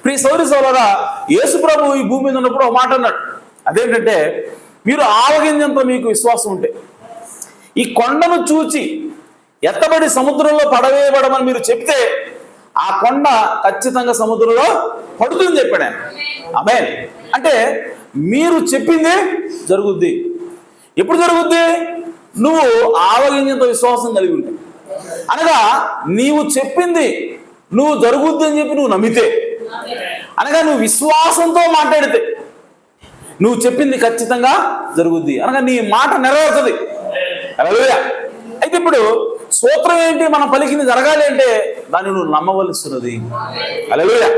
ప్రియ సోదరి సోదరులారా, యేసు ప్రభువు ఈ భూమి మీద ఉన్నప్పుడు ఒక మాట అన్నాడు. అదేంటంటే, మీరు ఆవగింజంత మీకు విశ్వాసం ఉంటే ఈ కొండను చూచి ఎత్తబడి సముద్రంలో పడవేయబడమని మీరు చెప్తే ఆ కొండ ఖచ్చితంగా సముద్రంలో పడుతుందని చెప్పాడు ఆయన. ఆమేన్. అంటే మీరు చెప్పింది జరుగుద్ది. ఎప్పుడు జరుగుద్ది? నువ్వు ఆవగింజంత విశ్వాసం కలిగి ఉంటావు. అనగా నీవు చెప్పింది నువ్వు జరుగుద్ది అని చెప్పి నువ్వు నమ్మితే, అనగా నువ్వు విశ్వాసంతో మాట్లాడితే నువ్వు చెప్పింది ఖచ్చితంగా జరుగుద్ది, అనగా నీ మాట నెరవేరుతుంది. హల్లెలూయా. అయితే ఇప్పుడు సూత్రం ఏంటి? మనం పలికింది జరగాలి అంటే దాన్ని నువ్వు నమ్మవలసినది. హల్లెలూయా.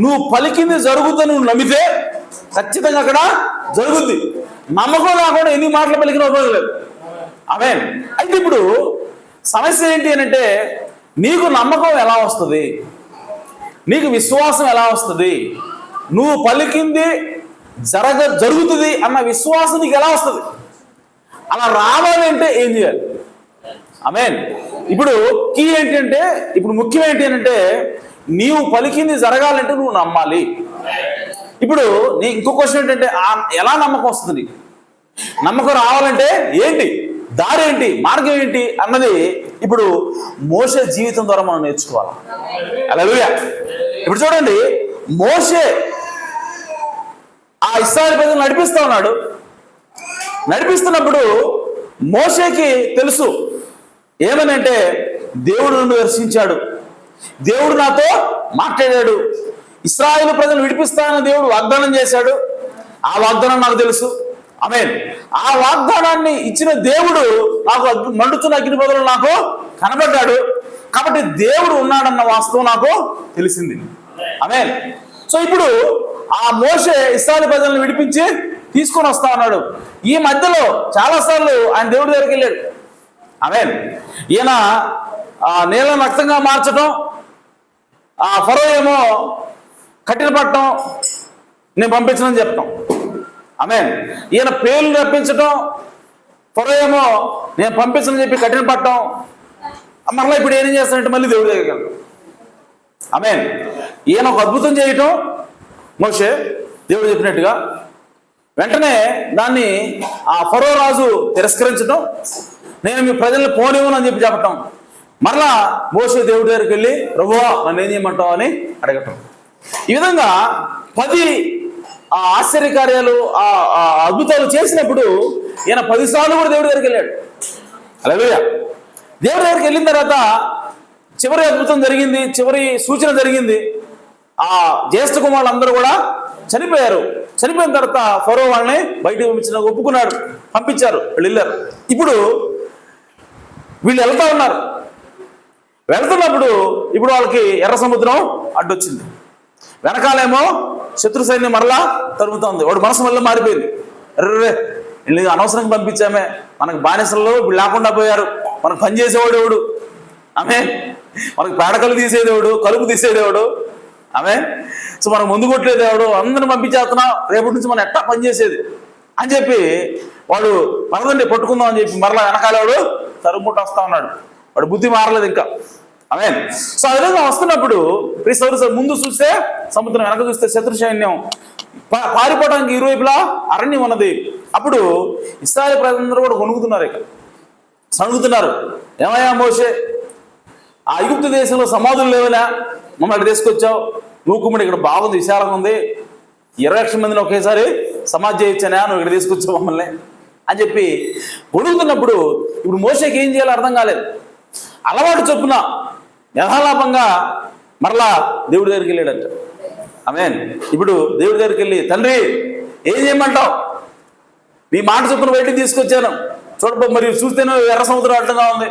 నువ్వు పలికింది జరుగుద్దని నువ్వు నమ్మితే ఖచ్చితంగా అక్కడ జరుగుద్ది. నమ్మకం లేకుండా ఎన్ని మాటలు పలికిన ఉపయోగం లేదు. ఆమేన్. అయితే ఇప్పుడు సమస్య ఏంటి అని అంటే, నీకు నమ్మకం ఎలా వస్తుంది? నీకు విశ్వాసం ఎలా వస్తుంది? నువ్వు పలికింది జరుగుతుంది అన్న విశ్వాసం నీకు ఎలా వస్తుంది? అలా రావాలి అంటే ఏం చేయాలి? ఆమేన్. ఇప్పుడు కీ ఏంటంటే, ఇప్పుడు ముఖ్యం ఏంటి అంటే, నీవు పలికింది జరగాలంటే నువ్వు నమ్మాలి. ఇప్పుడు నీ ఇంకో క్వశ్చన్ ఏంటంటే, ఎలా నమ్మకం వస్తుంది నీకు? నమ్మకం రావాలంటే ఏంటి, దారి ఏంటి, మార్గం ఏంటి అన్నది ఇప్పుడు మోషే జీవితం ద్వారా మనం నేర్చుకోవాలి. హల్లెలూయా. ఇప్పుడు చూడండి, మోషే ఆ ఇశ్రాయేలు ప్రజలను నడిపిస్తా ఉన్నాడు. నడిపిస్తున్నప్పుడు మోషేకి తెలుసు ఏమనంటే, దేవుడు నన్ను దర్శించాడు, దేవుడు నాతో మాట్లాడాడు, ఇశ్రాయేలు ప్రజలను విడిపిస్తానని దేవుడు వాగ్దానం చేశాడు. ఆ వాగ్దానం నాకు తెలుసు. ఆమేన్. ఆ వాగ్దానాన్ని ఇచ్చిన దేవుడు నాకు మండుతున్న అగ్ని పొదలు నాకు కనబడ్డాడు. కాబట్టి దేవుడు ఉన్నాడన్న వాస్తవం నాకు తెలిసింది. ఆమేన్. సో ఇప్పుడు ఆ మోషే ఇశ్రాయేలు ప్రజలను విడిపించి తీసుకొని వస్తా ఉన్నాడు. ఈ మధ్యలో చాలాసార్లు ఆయన దేవుడి దగ్గరికి వెళ్ళాడు. ఆమేన్. ఈయన నీళ్ళను రక్తంగా మార్చడం, ఆ ఫరో ఏమో కట్టిన పట్టడం, నేను పంపించనని చెప్తాం. ఆమేన్. ఈయన పేర్లు రప్పించడం, ఫరో ఏమో నేను పంపించనని చెప్పి కట్టిన పట్టడం. మరలా ఇప్పుడు ఏం చేస్తానంటే మళ్ళీ దేవుడి దగ్గరికి వెళ్తాం. ఆమేన్. ఈయన ఒక అద్భుతం చేయటం, మోషే దేవుడు చెప్పినట్టుగా, వెంటనే దాన్ని ఆ ఫరో రాజు తిరస్కరించడం, నేను మీ ప్రజల్ని పోనివ్వను అని చెప్పి చెప్పటం. మరలా మోషే దేవుడి దగ్గరికి వెళ్ళి, ప్రభువా నన్ను ఏం చేయమంటావు అని అడగటం. ఈ విధంగా 10 ఆ ఆశ్చర్యకార్యాలు, ఆ అద్భుతాలు చేసినప్పుడు ఈయన 10 సార్లు కూడా దేవుడి దగ్గరికి వెళ్ళాడు. హల్లెలూయా. దేవుడి దగ్గరికి వెళ్ళిన తర్వాత చివరి అద్భుతం జరిగింది, చివరి సూచన జరిగింది. ఆ జ్యేష్ఠ కుమారులు అందరూ కూడా చనిపోయారు. చనిపోయిన తర్వాత ఫరో వాళ్ళని బయటకు పంపించిన ఒప్పుకున్నాడు, పంపించారు, వీళ్ళు వెళ్ళారు. ఇప్పుడు వీళ్ళు వెళ్తా ఉన్నారు. వెళ్తున్నప్పుడు ఇప్పుడు వాళ్ళకి ఎర్ర సముద్రం అడ్డొచ్చింది. వెనకాలేమో శత్రు సైన్యం మరలా తరుగుతోంది. వాడు మనసు మళ్ళీ మారిపోయింది. అర్రే, వీళ్ళు అనవసరంగా పంపించామే, మనకు బానిసల్లో వీళ్ళు లేకుండా పోయారు, మనకు పని చేసేవాడు ఎవడు, ఆమె మనకు పేడకలు తీసేదేవాడు, కలుపు తీసేదేవాడు, ఆమె సో మనకు ముందు కొట్టలేదేవాడు, అందరిని పంపించేస్తున్నాం, రేపటి నుంచి మనం ఎట్టా పని చేసేది అని చెప్పి వాడు మనదండి పట్టుకుందాం అని చెప్పి మరలా వెనకాలేవాడు తరుగుముట్ట వస్తా ఉన్నాడు. వాడు బుద్ధి మారలేదు ఇంకా. ఆమె సో ఆ విధంగా వస్తున్నప్పుడు ముందు చూస్తే సముద్రం, వెనక చూస్తే శత్రు సైన్యం, పారిపోవడానికి ఇరువైపులా అరణ్యం ఉన్నది. అప్పుడు ఇశ్రాయేలు ప్రజలందరూ కూడా వణుకుతున్నారు, ఇక సణుగుతున్నారు. ఏమయ్యా మోషే, ఆ ఐగుప్తు దేశంలో సమాధులు లేవనా, మమ్మల్ని తీసుకొచ్చావు, నువ్వు కుమ్మడి ఇక్కడ బాగుంది, విశాలంగా ఉంది, 20 లక్షల మందిని ఒకేసారి సమాధి చేయొచ్చానా, నువ్వు ఇక్కడ తీసుకొచ్చావు మమ్మల్ని అని చెప్పి గొడుగుతున్నప్పుడు ఇప్పుడు మోషేకి ఏం చేయాలో అర్థం కాలేదు. అలవాటు చొప్పున యథాలాపంగా మరలా దేవుడి దగ్గరికి వెళ్ళాడంట. ఆమేన్. ఇప్పుడు దేవుడి దగ్గరికి వెళ్ళి, తండ్రి ఏం చేయమంటావు, నీ మాట చొప్పున బయటికి తీసుకొచ్చాను, చూడ మరి చూస్తేనే ఎర్ర సముద్రం అడ్డంగా ఉంది,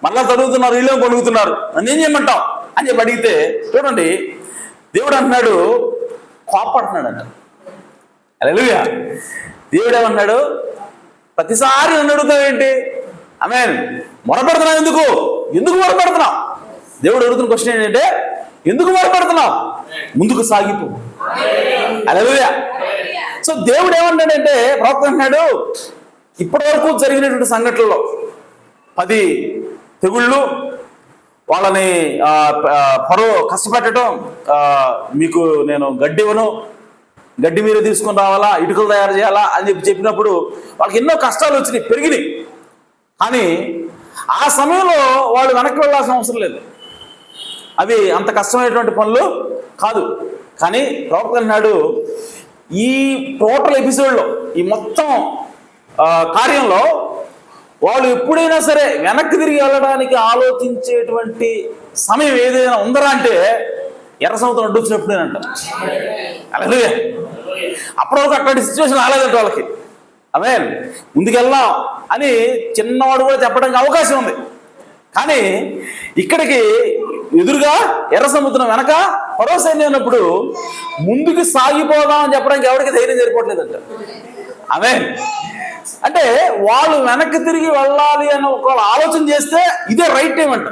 మళ్ళా తరుగుతున్నారు, వీళ్ళు కొనుగుతున్నారు, నన్ను ఏం చేయమంటావు అని చెప్పి అడిగితే చూడండి దేవుడు అంటున్నాడు, కోపడుతున్నాడంట. హల్లెలూయా. దేవుడు ఏమన్నాడు, ప్రతిసారి నన్ను అడుగుతావేంటి, ఆమేన్, మొరపెడుతున్నావు, ఎందుకు మొరపెడుతున్నావు? దేవుడు అడుగుతున్న క్వశ్చన్ ఏంటంటే, ఎందుకు మొరపెడుతున్నావు, ముందుకు సాగిపో. హల్లెలూయా. సో దేవుడు ఏమన్నాడంటే, ప్రవక్త అన్నాడు, ఇప్పటి వరకు జరిగినటువంటి సంఘటనలో 10 తెగుళ్ళు, వాళ్ళని ఫరో కష్టపెట్టడం, మీకు నేను గడ్డి ఇవ్వను, గడ్డి మీరు తీసుకొని రావాలా, ఇటుకలు తయారు చేయాలా అని చెప్పినప్పుడు వాళ్ళకి ఎన్నో కష్టాలు వచ్చినాయి, పెరిగినాయి. కానీ ఆ సమయంలో వాళ్ళు వెనక్కి వెళ్ళాల్సిన అవసరం లేదు, అవి అంత కష్టమైనటువంటి పనులు కాదు. కానీ ప్రవక్త అన్నాడు, ఈ టోటల్ ఎపిసోడ్లో, ఈ మొత్తం కార్యంలో వాళ్ళు ఎప్పుడైనా సరే వెనక్కి తిరిగి వెళ్ళడానికి ఆలోచించేటువంటి సమయం ఏదైనా ఉందరా అంటే ఎర్ర సముద్రం అడ్డొచ్చినప్పుడేనంట. అలాగే అప్పటి వరకు అట్లాంటి సిచ్యువేషన్ రాలేదంట వాళ్ళకి. ఆమేన్. ముందుకెళ్దాం అని చిన్నవాడు కూడా చెప్పడానికి అవకాశం ఉంది. కానీ ఇక్కడికి ఎదురుగా ఎర్ర సముద్రం, వెనక ఫరో సైన్యం ఉన్నప్పుడు ముందుకు సాగిపోదాం అని చెప్పడానికి ఎవరికి ధైర్యం సరిపోవట్లేదంట. ఆమేన్. అంటే వాళ్ళు వెనక్కి తిరిగి వెళ్ళాలి అని ఒకవేళ ఆలోచన చేస్తే ఇదే రైట్ టైం అంట,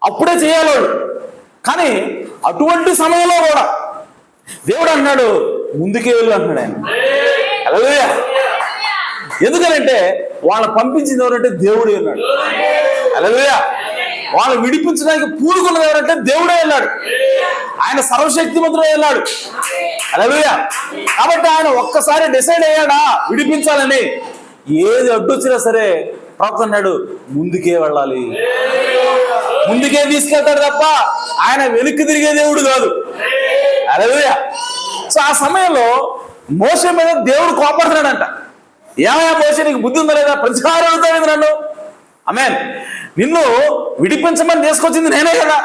అప్పుడే చేయాలి వాళ్ళు. కానీ అటువంటి సమయంలో కూడా దేవుడు అన్నాడు, ముందుకే వెళ్ళు అంటున్నాడు ఆయన. హల్లెలూయా. ఎందుకనంటే వాళ్ళని పంపించింది ఎవరంటే దేవుడే ఉన్నాడు. హల్లెలూయా. వాళ్ళు విడిపించడానికి పూనుకున్నది ఎవరంటే దేవుడే వెళ్ళాడు, ఆయన సర్వశక్తిమంతుడే వెళ్ళాడు. హల్లెలూయా. కాబట్టి ఆయన ఒక్కసారి డిసైడ్ అయ్యాడా విడిపించాలని, ఏది అడ్డొచ్చినా సరే ప్రవక్త అన్నాడు, ముందుకే వెళ్ళాలి, ముందుకే తీసుకెళ్తాడు తప్ప ఆయన వెనక్కి తిరిగే దేవుడు కాదు. హల్లెలూయా. సో ఆ సమయంలో మోషే మీద దేవుడు కోపడుతున్నాడంట. ఏమయ్యా మోషే, నీకు బుద్ధి ఉందా లేదా, ప్రతిసారం అవుతావు నన్ను, ఆమేన్, నిన్ను విడిపించమని తీసుకొచ్చింది నేనే కదా,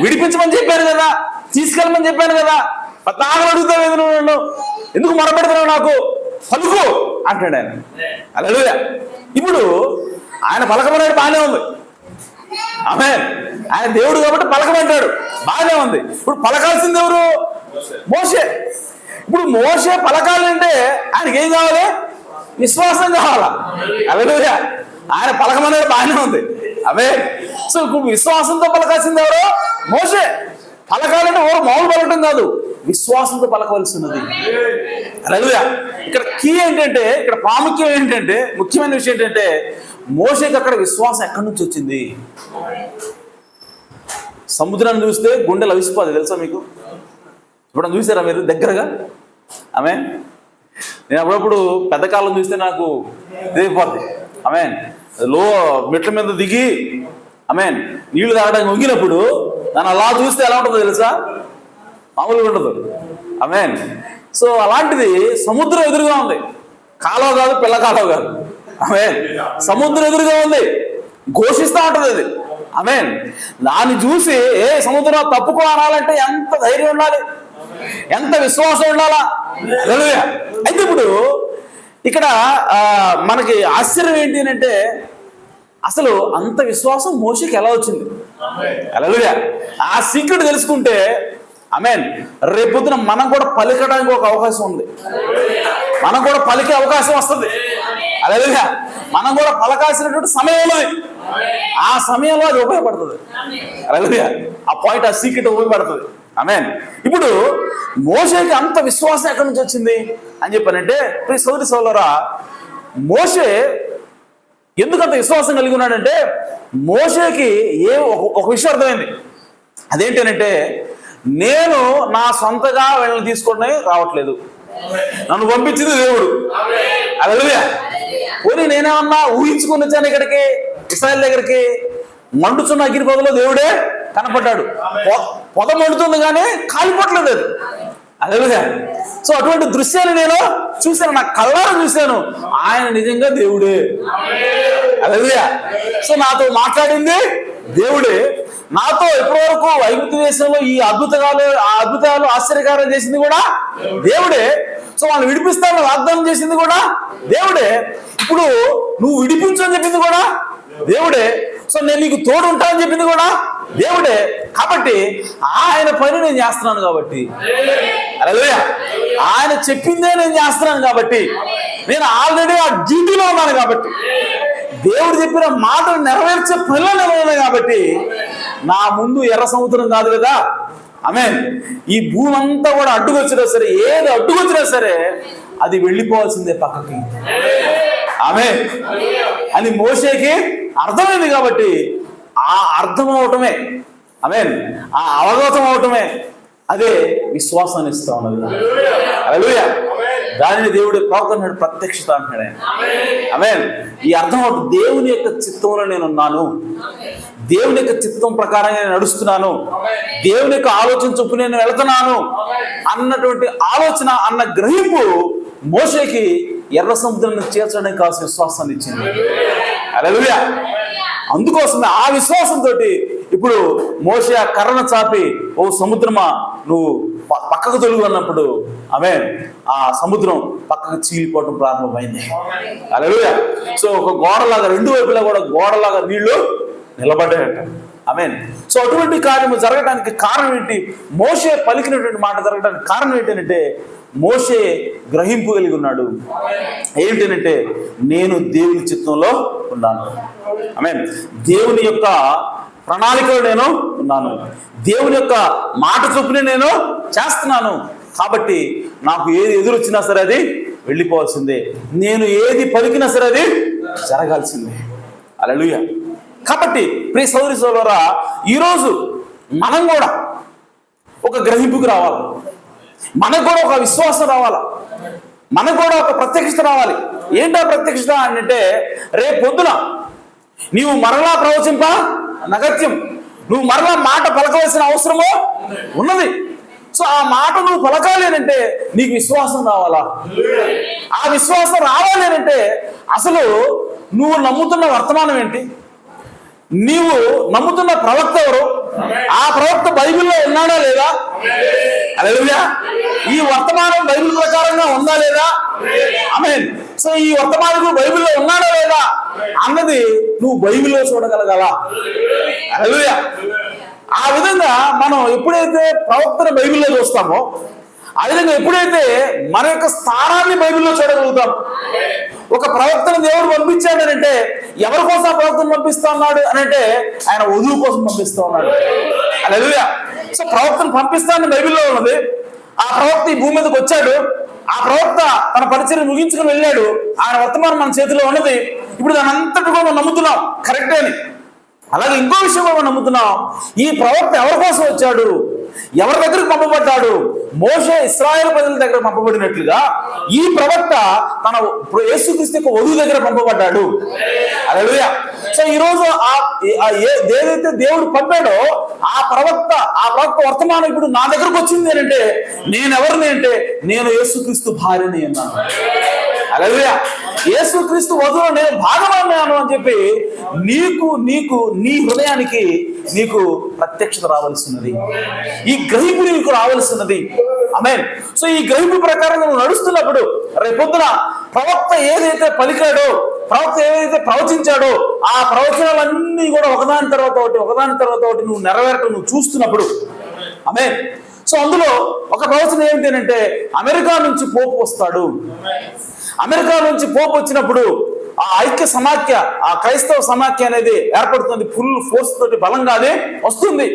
విడిపించమని చెప్పాను కదా, తీసుకెళ్ళమని చెప్పాను కదా, పద్నాలుగు అడుగుతావు ఏది నువ్వు, నన్ను ఎందుకు మొరపెడుతున్నావు, నాకు పలుకు అంటాడు ఆయన. హల్లెలూయా. ఇప్పుడు ఆయన పలకమన్నాడు, బాగానే ఉంది, ఆమేన్, ఆయన దేవుడు కాబట్టి పలకమంటాడు, బాగానే ఉంది. ఇప్పుడు పలకాల్సింది ఎవరు? మోషే. ఇప్పుడు మోషే పలకాలంటే ఆయనకి ఏం కావాలి? విశ్వాసం కావాలా? హల్లెలూయా. ఆయన పలకమన్నాడు, బాగానే ఉంది, ఆమేన్. సో ఇప్పుడు విశ్వాసంతో పలకాల్సింది ఎవరు? మోషే. పలకాలంటే ఎవరు మామూలు పలకటం కాదు, విశ్వాసంతో పలకవలసినది. హల్లెలూయా. ఇక్కడ కీ ఏంటంటే, ఇక్కడ ప్రాముఖ్యం ఏంటంటే, ముఖ్యమైన విషయం ఏంటంటే, మోషేకి అక్కడ విశ్వాసం ఎక్కడి నుంచి వచ్చింది? సముద్రాన్ని చూస్తే గుండెలు అవిసిపోతుంది, తెలుసా మీకు? ఇప్పుడు చూసారా మీరు దగ్గరగా? ఆమేన్. నేను అప్పుడప్పుడు పెద్ద కాలం చూస్తే నాకు ఇదైపోద్ది, ఆమేన్. మెట్ల మీద దిగి, ఆమేన్, నీళ్లు తాగడానికి వంగినప్పుడు దాన్ని అలా చూస్తే ఎలా ఉంటుందో తెలుసా? మామూలుగా ఉండదు, ఆమేన్. సో అలాంటిది సముద్రం ఎదురుగా ఉంది, కాలువ కాదు, పిల్ల కాలువ కాదు. ఆమేన్. సముద్రం ఎదురుగా ఉంది, ఘోషిస్తూ ఉంటుంది అది. ఆమేన్. దాన్ని చూసి సముద్రం తప్పుకో అనాలంటే ఎంత ధైర్యం ఉండాలి, ఎంత విశ్వాసం ఉండాలా. హల్లెలూయా. అయితే ఇప్పుడు ఇక్కడ మనకి ఆశ్చర్యం ఏంటి అంటే, అసలు అంత విశ్వాసం మోషేకి ఎలా వచ్చింది? హల్లెలూయా. ఆ సీక్రెట్ తెలుసుకుంటే ఆమేన్, రేపొద్దున మనం కూడా పలికడానికి ఒక అవకాశం ఉంది, మనం కూడా పలికే అవకాశం వస్తుంది. హల్లెలూయా. మనం కూడా పలకాల్సినటువంటి సమయం ఉన్నది, ఆ సమయంలో అది ఉపయోగపడుతుంది. హల్లెలూయా. ఆ పాయింట్, ఆ సీక్రెట్ ఉపయోగపడుతుంది. ఆమేన్. ఇప్పుడు మోషేకి అంత విశ్వాసం ఎక్కడి నుంచి వచ్చింది అని చెప్పానంటే, ప్రియ సోదరి సోదరులారా, మోషే ఎందుకంత విశ్వాసం కలిగి ఉన్నాడంటే, మోషేకి ఒక విషయం అర్థమైంది. అదేంటంటే, నేను నా సొంతగా వీళ్ళని తీసుకొని రావట్లేదు, నన్ను పంపించింది దేవుడు. హల్లెలూయా. పోనీ నేనేమన్నా ఊహించుకుని వచ్చాను ఇక్కడికి, ఇశ్రాయేల్ దగ్గరికి. మండుచున్న అగ్ని పొదలో దేవుడే కనపడ్డాడు, పొద మండుతుంది కానీ కాలిపోవట్లేదు అది. హల్లెలూయా. సో అటువంటి దృశ్యాన్ని నేను చూశాను, నా కళ్ళారా చూశాను. ఆయన నిజంగా దేవుడే. హల్లెలూయా. సో నాతో మాట్లాడింది దేవుడే, నాతో ఇప్పటివరకు ఐగుప్తు దేశంలో ఈ అద్భుతాలు ఆశ్చర్యకారం చేసింది కూడా దేవుడే. సో వాళ్ళు విడిపిస్తానని వాగ్దానం చేసింది కూడా దేవుడే. ఇప్పుడు నువ్వు విడిపించు అని చెప్పింది కూడా దేవుడే. సో నేను నీకు తోడు ఉంటా అని చెప్పింది కూడా దేవుడే. కాబట్టి ఆయన పని నేను చేస్తున్నాను కాబట్టి, హల్లెలూయా, ఆయన చెప్పిందే నేను చేస్తున్నాను కాబట్టి, నేను ఆల్రెడీ ఆ డ్యూటీలో ఉన్నాను కాబట్టి, దేవుడు చెప్పిన మాటలు నెరవేర్చే పనిలో నేను కాబట్టి, నా ముందు ఎర్ర సముద్రం కాదు కదా. ఆమేన్. ఈ భూమి అంతా కూడా అడ్డుకొచ్చినా సరే, ఏది అడ్డుకొచ్చినా సరే అది వెళ్ళిపోవాల్సిందే పక్కకి. ఆమేన్. అని మోషేకి అర్థమైంది కాబట్టి, ఆ అర్థం అవటమే, ఆమేన్, ఆ అవగతం అవటమే అదే విశ్వాసాన్ని ఇస్తా ఉన్నది. హల్లెలూయా. దానిని దేవుడు ప్రవక్త ప్రత్యక్షత అంటున్నాడు. ఆమేన్. ఈ అర్థం అవుతుంది, దేవుని యొక్క చిత్తంలో నేను ఉన్నాను, దేవుని యొక్క చిత్తం ప్రకారంగా నేను నడుస్తున్నాను, దేవుని యొక్క ఆలోచన చొప్పు నేను వెళుతున్నాను అన్నటువంటి ఆలోచన, అన్న గ్రహింపు మోషేకి ఎర్ర సముద్రాన్ని చేర్చడానికి కావాల్సిన విశ్వాసాన్ని ఇచ్చింది. హల్లెలూయా. అందుకోసమే ఆ విశ్వాసంతో ఇప్పుడు మోషే ఆ కర్రను చాపి, ఓ సముద్రమా నువ్వు పక్కకు తొలుగు అన్నప్పుడు ఆమేన్, ఆ సముద్రం పక్కకు చీలిపోవటం ప్రారంభమైంది. హల్లెలూయా. సో ఒక గోడలాగా, రెండు వైపులా కూడా గోడలాగా నీళ్లు నిలబడ్డాయట. ఆమేన్. సో అటువంటి కార్యము జరగడానికి కారణం ఏంటి? మోషే పలికినటువంటి మాట జరగడానికి కారణం ఏంటంటే, మోషే గ్రహింపు కలిగి ఉన్నాడు. ఏంటంటే, నేను దేవుని చిత్తంలో ఉన్నాను. ఆమేన్. దేవుని యొక్క ప్రణాళికలో నేను ఉన్నాను, దేవుని యొక్క మాట చొప్పున నేను చేస్తున్నాను. కాబట్టి నాకు ఏది ఎదురొచ్చినా సరే అది వెళ్ళిపోవాల్సిందే, నేను ఏది పలికినా సరే అది జరగాల్సిందే. హల్లెలూయా. కాబట్టి ప్రియ సోదరి సోదరులారా, ఈరోజు మనం కూడా ఒక గ్రహింపుకి రావాలి, మనకు కూడా ఒక విశ్వాసం రావాలా, మనకు కూడా ఒక ప్రత్యక్షత రావాలి. ఏంటో ప్రత్యక్షత అంటే, రేపు పొద్దున నీవు మరలా ప్రవచింప నగత్యం, నువ్వు మరలా మాట పలకవలసిన అవసరము ఉన్నది. సో ఆ మాట నువ్వు పలకాలి అంటే నీకు విశ్వాసం రావాలా. ఆ విశ్వాసం రావాలి అంటే అసలు నువ్వు నమ్ముతున్న వర్తమానం ఏంటి, నీవు నమ్ముతున్న ప్రవక్త ఎవరు, ఆ ప్రవక్త బైబిల్లో ఉన్నాడా లేదా, హల్లెలూయా, ఈ వర్తమానం బైబిల్ ప్రకారంగా ఉందా లేదా, ఆమేన్. సో ఈ వర్తమానం బైబిల్లో ఉన్నాడా లేదా అన్నది నువ్వు బైబిల్లో చూడగలగాల. హల్లెలూయా. ఆ విధంగా మనం ఎప్పుడైతే ప్రవక్తను బైబిల్లో చూస్తామో, ఆ విధంగా ఎప్పుడైతే మన యొక్క స్థానాన్ని బైబిల్లో చూడగలుగుతాం. ఒక ప్రవక్తను దేవుడు పంపించాడనంటే ఎవరి కోసం ఆ ప్రవక్తను పంపిస్తా ఉన్నాడు అనంటే ఆయన వధువు కోసం పంపిస్తా ఉన్నాడు. హల్లెలూయా. సో ప్రవక్తను పంపిస్తానని బైబిల్లో ఉన్నది. ఆ ప్రవక్త ఈ భూమి మీదకి వచ్చాడు, ఆ ప్రవక్త తన పరిచయం ముగించుకుని వెళ్ళాడు, ఆయన వర్తమానం మన చేతిలో ఉన్నది. ఇప్పుడు దాని అంతటి కూడా మనం నమ్ముతున్నాం కరెక్టే అని. అలాగే ఇంకో విషయం మనం నమ్ముతున్నాం, ఈ ప్రవక్త ఎవరి కోసం వచ్చాడు, ఎవరి దగ్గరకు పంపబడ్డాడు. మోషే ఇశ్రాయేలు ప్రజల దగ్గర పంపబడినట్లుగా ఈ ప్రవక్త తన యేసుక్రీస్తు యొక్క వధువు దగ్గర పంపబడ్డాడు. హల్లెలూయా. సో ఈరోజు ఏదైతే దేవుడు పంపాడో ఆ ప్రవక్త వర్తమానం ఇప్పుడు నా దగ్గరకు వచ్చింది అంటే నేను ఎవరిని అంటే నేను యేసుక్రీస్తు భార్యని అన్నాను. హల్లెలూయా. యేసుక్రీస్తు వధువులో నేను భాగమన్నాను అని చెప్పి నీకు నీ హృదయానికి నీకు ప్రత్యక్షత రావాల్సినది, ఈ గ్రహింపు నీకు రావాల్సినది. ఆమేన్. సో ఈ గ్రహింపు ప్రకారం నువ్వు నడుస్తున్నప్పుడు రేపొద్దున ప్రవక్త ఏదైతే పలికాడో, ప్రవక్త ఏదైతే ప్రవచించాడో ఆ ప్రవచనాలన్నీ కూడా ఒకదాని తర్వాత ఒకటి నువ్వు నెరవేరటం నువ్వు చూస్తున్నప్పుడు, ఆమేన్. సో అందులో ఒక ప్రవచనం ఏమిటి అంటే అమెరికా నుంచి పోపు వస్తాడు. అమెరికా నుంచి పోపు వచ్చినప్పుడు ఆ ఐక్య సమాఖ్య, ఆ క్రైస్తవ సమాఖ్య అనేది ఏర్పడుతుంది. ఫుల్ ఫోర్స్ తోటి బలంగా అదే వస్తుంది.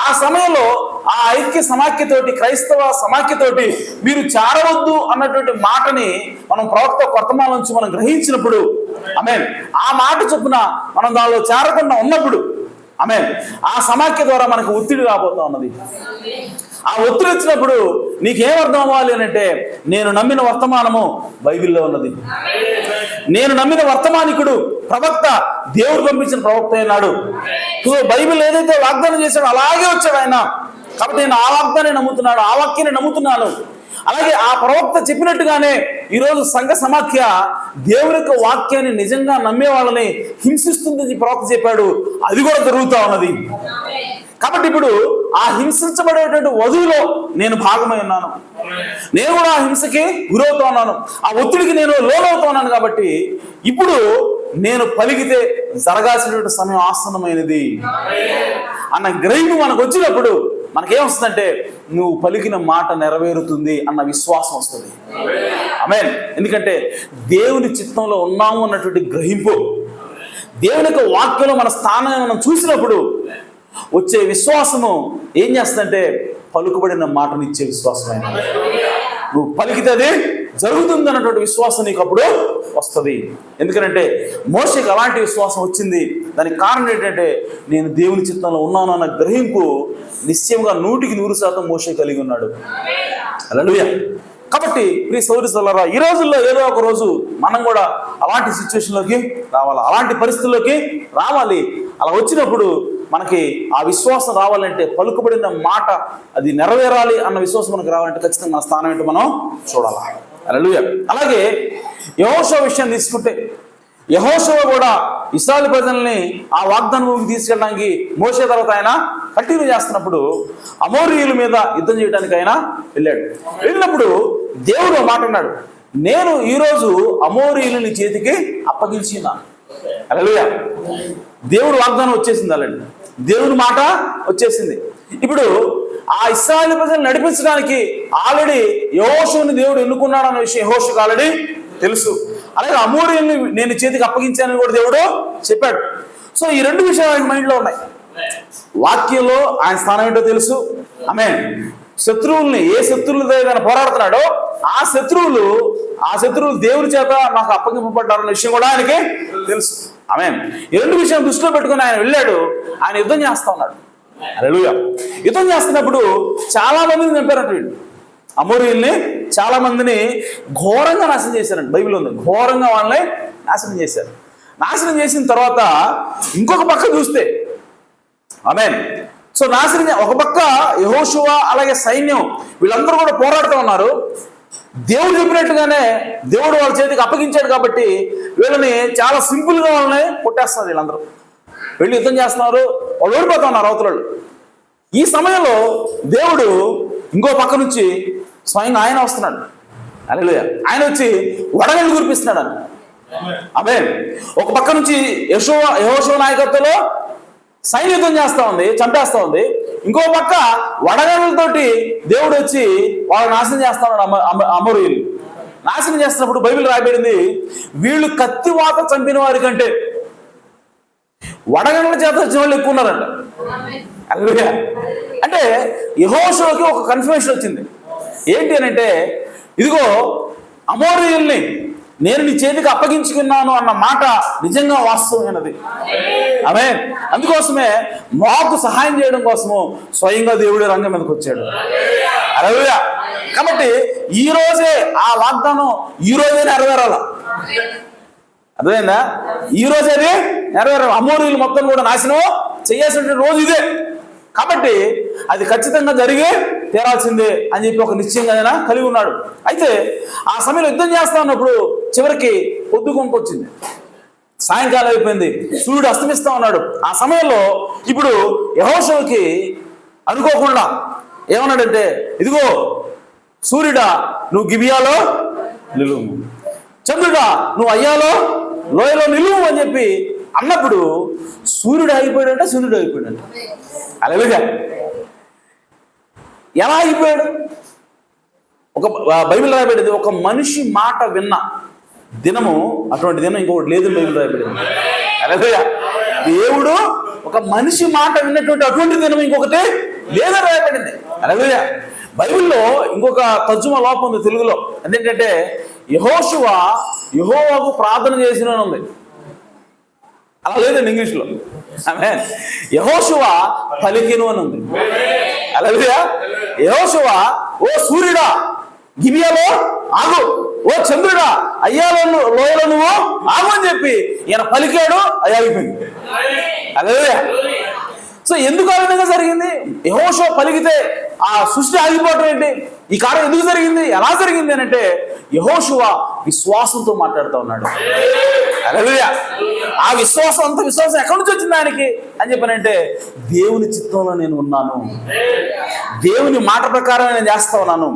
ఆ సమయంలో ఆ ఐక్య సమాఖ్యతోటి, క్రైస్తవ సమాఖ్యతోటి మీరు చేరవద్దు అన్నటువంటి మాటని మనం ప్రవక్త వర్తమానం నుంచి మనం గ్రహించినప్పుడు, ఆమేన్, ఆ మాట చొప్పున మనం దానిలో చేరకుండా ఉన్నప్పుడు, ఆమేన్, ఆ సమాఖ్య ద్వారా మనకు ఒత్తిడి రాబోతా ఉన్నది. ఆ ఒత్తిడి వచ్చినప్పుడు నీకేమర్థం అవ్వాలి అని అంటే నేను నమ్మిన వర్తమానము బైబిల్లో ఉన్నది, నేను నమ్మిన వర్తమానికుడు ప్రవక్త దేవుడు పంపించిన ప్రవక్త అయినాడు. బైబిల్ ఏదైతే వాగ్దానం చేశాడో అలాగే వచ్చాడు ఆయన. కాబట్టి నేను ఆ వాగ్దాన్ని నమ్ముతున్నాను, ఆ వాక్యాన్ని నమ్ముతున్నాను. అలాగే ఆ ప్రవక్త చెప్పినట్టుగానే ఈరోజు సంఘ సమాఖ్య దేవుని యొక్క వాక్యాన్ని నిజంగా నమ్మే వాళ్ళని హింసిస్తుందని ప్రవక్త చెప్పాడు. అది కూడా జరుగుతూ ఉన్నది. కాబట్టి ఇప్పుడు ఆ హింసించబడేటువంటి వధువులో నేను భాగమై ఉన్నాను. నేను కూడా ఆ హింసకి గురవుతా ఉన్నాను, ఆ ఒత్తిడికి నేను లోనవుతా ఉన్నాను. కాబట్టి ఇప్పుడు నేను పలికితే జరగాల్సినటువంటి సమయం ఆసన్నమైనది అన్న గ్రహింపు మనకు వచ్చినప్పుడు మనకేమొస్తుందంటే నువ్వు పలికిన మాట నెరవేరుతుంది అన్న విశ్వాసం వస్తుంది. ఆమేన్. ఎందుకంటే దేవుని చిత్తంలో ఉన్నాము అన్నటువంటి గ్రహింపు, దేవుని యొక్క వాక్యంలో మన స్థానాన్ని మనం చూసినప్పుడు వచ్చే విశ్వాసము ఏం చేస్తుందంటే పలుకుబడిన మాటనిచ్చే విశ్వాసం. నువ్వు పలికితే అది జరుగుతుంది అన్నటువంటి విశ్వాసం నీకు అప్పుడు వస్తుంది. ఎందుకంటే మోషేకి అలాంటి విశ్వాసం వచ్చింది. దానికి కారణం ఏంటంటే నేను దేవుని చిత్తంలో ఉన్నాను అన్న గ్రహింపు నిశ్చయంగా 100% మోషే కలిగి ఉన్నాడు. హల్లెలూయా. కాబట్టి ప్రియ సోదరులారా, ఈ రోజుల్లో ఏదో ఒక రోజు మనం కూడా అలాంటి సిచ్యువేషన్లోకి రావాలి, అలాంటి పరిస్థితుల్లోకి రావాలి. అలా వచ్చినప్పుడు మనకి ఆ విశ్వాసం రావాలంటే పలుకుబడిన మాట అది నెరవేరాలి అన్న విశ్వాసం మనకు రావాలంటే ఖచ్చితంగా మన స్థానం ఏంటో మనం చూడాలి. హల్లెలూయా. అలాగే యెహోషువ విషయం తీసుకుంటే యెహోషువ కూడా ఇశ్రాయేలు ప్రజల్ని ఆ వాగ్దాన భూమికి తీసుకెళ్ళడానికి మోషే తర్వాత ఆయన కంటిన్యూ చేస్తున్నప్పుడు అమోరీయుల మీద యుద్ధం చేయడానికి ఆయన వెళ్ళినప్పుడు దేవుడు మాట అన్నాడు, నేను ఈరోజు అమోరీయులని చేతికి అప్పగించినాను. హల్లెలూయా. దేవుడు వాగ్దానం వచ్చేసింది, అలాంటి దేవుని మాట వచ్చేసింది. ఇప్పుడు ఆ ఇశ్రాయేలు ప్రజలను నడిపించడానికి ఆల్రెడీ యెహోషువని దేవుడు ఎన్నుకున్నాడు అన్న విషయం యెహోషువకు ఆల్రెడీ తెలుసు. అలాగే అమోరీయుల్ని నేను చేతికి అప్పగించానని కూడా దేవుడు చెప్పాడు. సో ఈ రెండు విషయాలు ఆయన మైండ్లో ఉన్నాయి. వాక్యంలో ఆయన స్థానం ఏంటో తెలుసు. ఆమేన్. శత్రువుల్ని ఏ శత్రువులతో ఆయన పోరాడుతున్నాడో ఆ శత్రువులు దేవుని చేత నాకు అప్పగింపబడ్డారన్న విషయం కూడా ఆయనకి తెలుసు. ఆమేన్. ఈ రెండు విషయం దృష్టిలో పెట్టుకుని ఆయన వెళ్ళాడు. ఆయన యుద్ధం చేస్తా ఉన్నాడు. హల్లెలూయా. యుద్ధం చేస్తున్నప్పుడు చాలా మందిని చంపారంట వీళ్ళు. అమోరీయుల్ని చాలా మందిని ఘోరంగా నాశనం చేశారంట. బైబిల్ ఉంది, ఘోరంగా వాళ్ళని నాశనం చేశారు. నాశనం చేసిన తర్వాత ఇంకొక పక్క చూస్తే, ఆమేన్, సో నాశనం ఒక పక్క యెహోషువ అలాగే సైన్యం వీళ్ళందరూ కూడా పోరాడుతూ ఉన్నారు. దేవుడు చెప్పినట్టుగానే దేవుడు వాళ్ళ చేతికి అప్పగించాడు కాబట్టి వీళ్ళని చాలా సింపుల్గా వాళ్ళని కొట్టేస్తున్నారు. వీళ్ళందరూ వెళ్ళి యుద్ధం చేస్తున్నారు, వాళ్ళు ఓడిపోతా ఉన్నారు అవతల. ఈ సమయంలో దేవుడు ఇంకో పక్క నుంచి స్వయంగా ఆయన వస్తున్నాడు. హల్లెలూయా. ఆయన వచ్చి వడగళ్ళు కురిపిస్తున్నాడు అని. ఆమేన్. ఒక పక్క నుంచి యెహోషువ నాయకత్వంలో సైన్యం చేస్తా ఉంది, చంపేస్తా ఉంది. ఇంకో పక్క వడగళ్ళతోటి దేవుడు వచ్చి వాళ్ళని నాశనం చేస్తా ఉన్నాడు. అమోరీయులు నాశనం చేస్తున్నప్పుడు బైబిల్ రాయబడింది, వీళ్ళు కత్తివాత చంపిన వారి కంటే వడగళ్ళ చేత వచ్చిన వాళ్ళు ఎక్కువ ఉన్నారంట. హల్లెలూయా. అంటే యెహోషువకి ఒక కన్ఫర్మేషన్ వచ్చింది. ఏంటి అని అంటే, ఇదిగో అమోరీయుల్ని నేను నీ చేతికి అప్పగించుకున్నాను అన్న మాట నిజంగా వాస్తవమైనది. ఆమేన్. అందుకోసమే మాకు సహాయం చేయడం కోసము స్వయంగా దేవుడి రంగం మీదకి వచ్చాడు. హల్లెలూయా. కాబట్టి ఈ రోజే ఆ వాగ్దానం ఈ రోజే నెరవేరాల. అర్థమైందా? ఈ రోజే నెరవేరు. అమోరీయులు మొత్తం కూడా నాశనం చేయాల్సిన రోజు ఇదే. కాబట్టి అది ఖచ్చితంగా జరిగి తీరాల్సిందే అని చెప్పి ఒక నిశ్చయంగా ఆయన కలిగి ఉన్నాడు. అయితే ఆ సమయంలో యుద్ధం చేస్తా ఉన్నప్పుడు చివరికి పొద్దు కొంపొచ్చింది, సాయంకాలం అయిపోయింది, సూర్యుడు అస్తమిస్తా ఉన్నాడు. ఆ సమయంలో ఇప్పుడు యెహోషువకి అనుకోకుండా ఏమన్నాడంటే, ఇదిగో సూర్యుడా నువ్వు గిబియాలో నిలువు, చంద్రుడా నువ్వు అయ్యాలో లోయలో నిలువు అని చెప్పి అన్నప్పుడు సూర్యుడు ఆగిపోయాడంట, సూర్యుడు ఆగిపోయాడంట. అలాగే ఎలా అయిపోయాడు? ఒక బైబిల్ రాయబడింది, ఒక మనిషి మాట విన్న దినము అటువంటి దినం ఇంకొకటి లేదు బైబిల్ రాయబడింది. అలాగే దేవుడు ఒక మనిషి మాట విన్నటువంటి అటువంటి దినం ఇంకొకటి లేదని రాయబడింది. అలాగే బైబిల్లో ఇంకొక తర్జుమా లోపం ఉంది తెలుగులో. అదేంటంటే యెహోషువ యెహోవాకు ప్రార్థన చేసిన ఉంది, అలా లేదండి ఇంగ్లీష్లో. ఆమె యెహోషువ పలికెను అని ఉంది. అలాగే యెహోషువ ఓ సూర్యుడా గిబియాలో ఆగు, ఓ చంద్రుడా అయ్యాలో లోయలో నువ్వు ఆగు అని చెప్పి ఈయన పలికాడు, అది ఆగిపోయింది. అలాగే సో ఎందుకు ఆ విధంగా జరిగింది? యెహోషువ పలికితే ఆ సృష్టి ఆగిపోవటం ఏంటి? ఈ కార్యం ఎందుకు జరిగింది, ఎలా జరిగింది అని అంటే యెహోషువ విశ్వాసంతో మాట్లాడుతూ ఉన్నాడు. హల్లెలూయా. ఆ విశ్వాసం, అంత విశ్వాసం ఎక్కడి నుంచి వచ్చింది ఆయనకి అని చెప్పనంటే, దేవుని చిత్తంలో నేను ఉన్నాను, దేవుని మాట ప్రకారం నేను చేస్తా ఉన్నాను,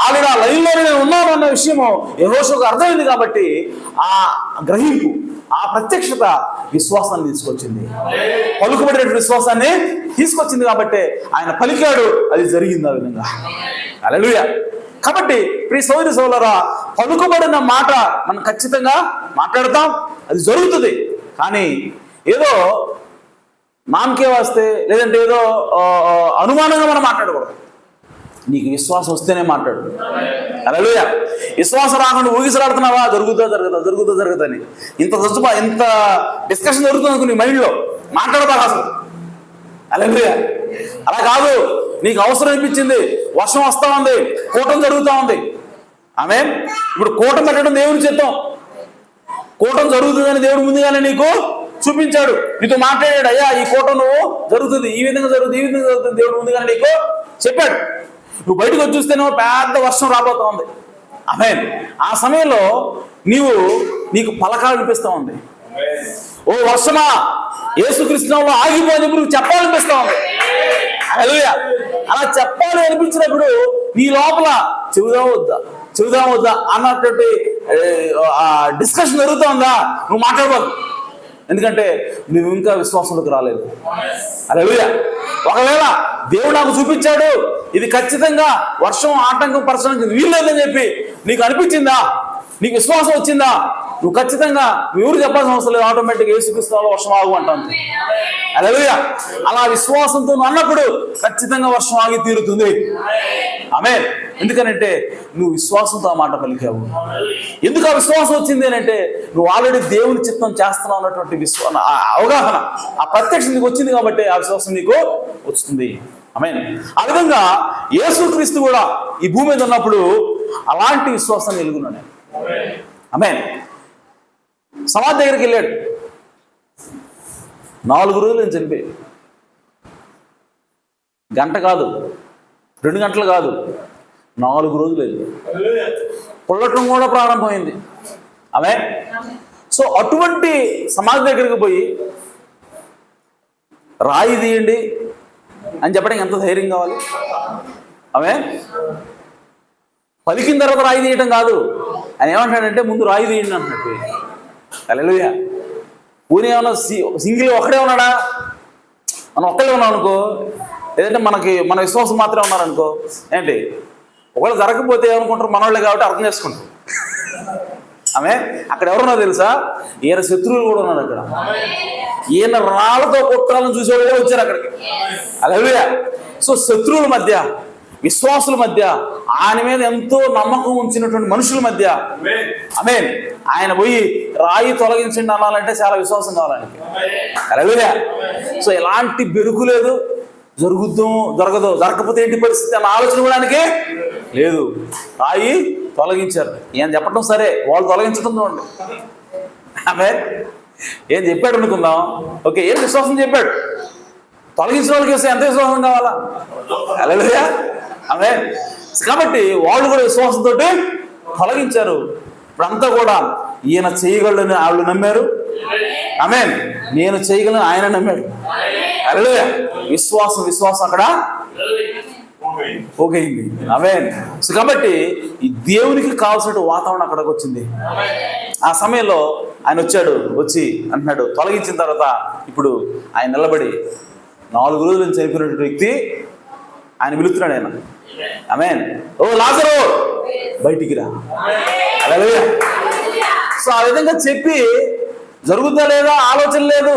ఆల్రెడీ ఆ లైన్లోనే నేను ఉన్నాను అన్న విషయము యెహోషువకు అర్థమైంది. కాబట్టి ఆ గ్రహింపు, ఆ ప్రత్యక్షత విశ్వాసాన్ని తీసుకొచ్చింది, పలుకుబడిన విశ్వాసాన్ని తీసుకొచ్చింది. కాబట్టి ఆయన పలికాడు, అది జరిగింది ఆ విధంగా. హల్లెలూయా. కాబట్టి ప్రియ సోదరి సోదరులారా, పలుకుబడిన మాట మనం ఖచ్చితంగా మాట్లాడతాం, అది జరుగుతుంది. కానీ ఏదో నామకే వస్తే, లేదంటే ఏదో అనుమానంగా మనం మాట్లాడకూడదు. నీకు విశ్వాసం వస్తేనే మాట్లాడు. హల్లెలూయా. విశ్వాసం రాకుండా ఊగిసలాడుతున్నావా, జరుగుతుందని ఇంత డిస్కషన్ జరుగుతుంది అనుకో నీ మైండ్లో, మాట్లాడతా అసలు. హల్లెలూయా. అలా కాదు, నీకు అవసరం అనిపించింది, వర్షం వస్తా ఉంది, కూటం జరుగుతూ ఉంది. ఆమేన్. ఇప్పుడు కూటం పెట్టడం దేవుని చిత్తం, కూటం జరుగుతుందని దేవుడు ముందుగానే నీకు చూపించాడు, నీతో మాట్లాడాడు. అయ్యా ఈ కూటం నువ్వు జరుగుతుంది, ఈ విధంగా జరుగుతుంది, ఈ విధంగా జరుగుతుంది, దేవుడు ముందుగానే నీకు చెప్పాడు. నువ్వు బయటకు వచ్చి చూస్తేనేమో పెద్ద వర్షం రాబోతా ఉంది. ఆమేన్. ఆ సమయంలో నీకు పలకాలు అనిపిస్తూ ఉంది, ఓ వర్షమా యేసుక్రీస్తులో ఆగిపోయి నువ్వు చెప్పాలనిపిస్తూ ఉంది. హల్లెలూయా. అలా చెప్పాలి అనిపించినప్పుడు నీ లోపల చెబుదాం వద్దా అన్నటువంటి డిస్కషన్ జరుగుతూ ఉందా, నువ్వు మాట్లాడబోదు. ఎందుకంటే నువ్వు ఇంకా విశ్వాసంలోకి రాలేదు. హల్లెలూయా. ఒకవేళ దేవుడు నాకు చూపించాడు, ఇది ఖచ్చితంగా వర్షం ఆటంకం పరచడానికి వీల్లేదని చెప్పి నీకు అనిపించిందా, నీకు విశ్వాసం వచ్చిందా, నువ్వు ఖచ్చితంగా ఎవరు చెప్పాల్సిన అవసరం లేదు, ఆటోమేటిక్గా యేసుక్రీస్తులో వర్షం ఆగు అంటాను. హల్లెలూయా. అలా విశ్వాసంతో అన్నప్పుడు ఖచ్చితంగా వర్షం ఆగి తీరుతుంది. ఆమేన్. ఎందుకనంటే నువ్వు విశ్వాసంతో ఆ మాట పలికావు. ఎందుకు ఆ విశ్వాసం వచ్చింది అని అంటే, నువ్వు ఆల్రెడీ దేవుని చిత్తం చేస్తున్నావు అన్నటువంటి అవగాహన, ఆ ప్రత్యక్షం నీకు వచ్చింది. కాబట్టి ఆ విశ్వాసం నీకు వస్తుంది. ఆమేన్. ఆ విధంగా యేసుక్రీస్తు కూడా ఈ భూమి మీద ఉన్నప్పుడు అలాంటి విశ్వాసాన్ని ఎలుగున్నాడు. ఆమేన్. సమాధి దగ్గరికి వెళ్ళాడు, 4 రోజులు నేను చనిపోయి, గంట కాదు, 2 గంటలు కాదు, 4 రోజులు వెళ్ళి పొల్లటం కూడా ప్రారంభమైంది. ఆమేన్. సో అటువంటి సమాధి దగ్గరికి పోయి రాయి తీయండి అని చెప్పడానికి ఎంత ధైర్యం కావాలి? ఆమేన్. పలికిన తర్వాత రాయి తీయటం కాదు, ఆయన ఏమంటాడంటే ముందు రాయి తీయండి అంటున్నట్టు. హల్లెలూయా. ఊరి ఏమన్నా సింగిల్ ఒక్కడే ఉన్నాడా, మనం ఒక్కడే ఉన్నాం అనుకో, లేదంటే మన విశ్వాసం మాత్రమే ఉన్నారనుకో, ఏంటి ఒకవేళ జరగకపోతే ఏమనుకుంటారు, మనవాళ్ళే కాబట్టి అర్థం చేసుకుంటారు. ఆమె అక్కడ ఎవరున్నా తెలుసా, ఈయన శత్రువులు కూడా ఉన్నారు అక్కడ. ఈయన రాళ్ళతో కొట్టాలని చూసేవాళ్ళే వచ్చారు అక్కడికి. హల్లెలూయా. సో శత్రువుల మధ్య, విశ్వాసుల మధ్య, ఆయన మీద ఎంతో నమ్మకం ఉంచినటువంటి మనుషుల మధ్య, ఆమేన్, ఆయన పోయి రాయి తొలగించండి అనాలంటే చాలా విశ్వాసం కావాలి. హల్లెలూయా. సో ఎలాంటి బెరుకు లేదు, జరగదు, జరగకపోతే ఏంటి పరిస్థితి అన్న ఆలోచన కూడా ఆయనకి లేదు. రాయి తొలగించారు. ఈయన చెప్పడం సరే, వాళ్ళు తొలగించడం చూడండి. ఆమేన్. ఏం చెప్పాడు అనుకుందాం. ఓకే, ఏం విశ్వాసం చెప్పాడు? తొలగించిన వాళ్ళకి వస్తే ఎంత విశ్వాసం కావాలా? హల్లెలూయా, ఆమేన్. కాబట్టి వాళ్ళు కూడా విశ్వాసంతో తొలగించారు. ఇప్పుడంతా కూడా ఈయన చేయగలడని వాళ్ళు నమ్మారు. ఆమేన్. నేను చేయగలను ఆయన నమ్మాడు. హల్లెలూయా. విశ్వాసం అక్కడ పోగైంది. ఆమేన్. సో కాబట్టి ఈ దేవునికి కావాల్సిన వాతావరణం అక్కడికి వచ్చింది. ఆ సమయంలో ఆయన వచ్చి అంటున్నాడు, తొలగించిన తర్వాత ఇప్పుడు ఆయన నిలబడి 4 రోజులు చనిపోయినటువంటి వ్యక్తి ఆయన పిలుస్తున్నాడు. ఆయన ఆమేన్. ఓ లాజరు బయటికి రా. హల్లెలూయా. సో ఆ విధంగా చెప్పి జరుగుతుందా లేదా ఆలోచన లేదు,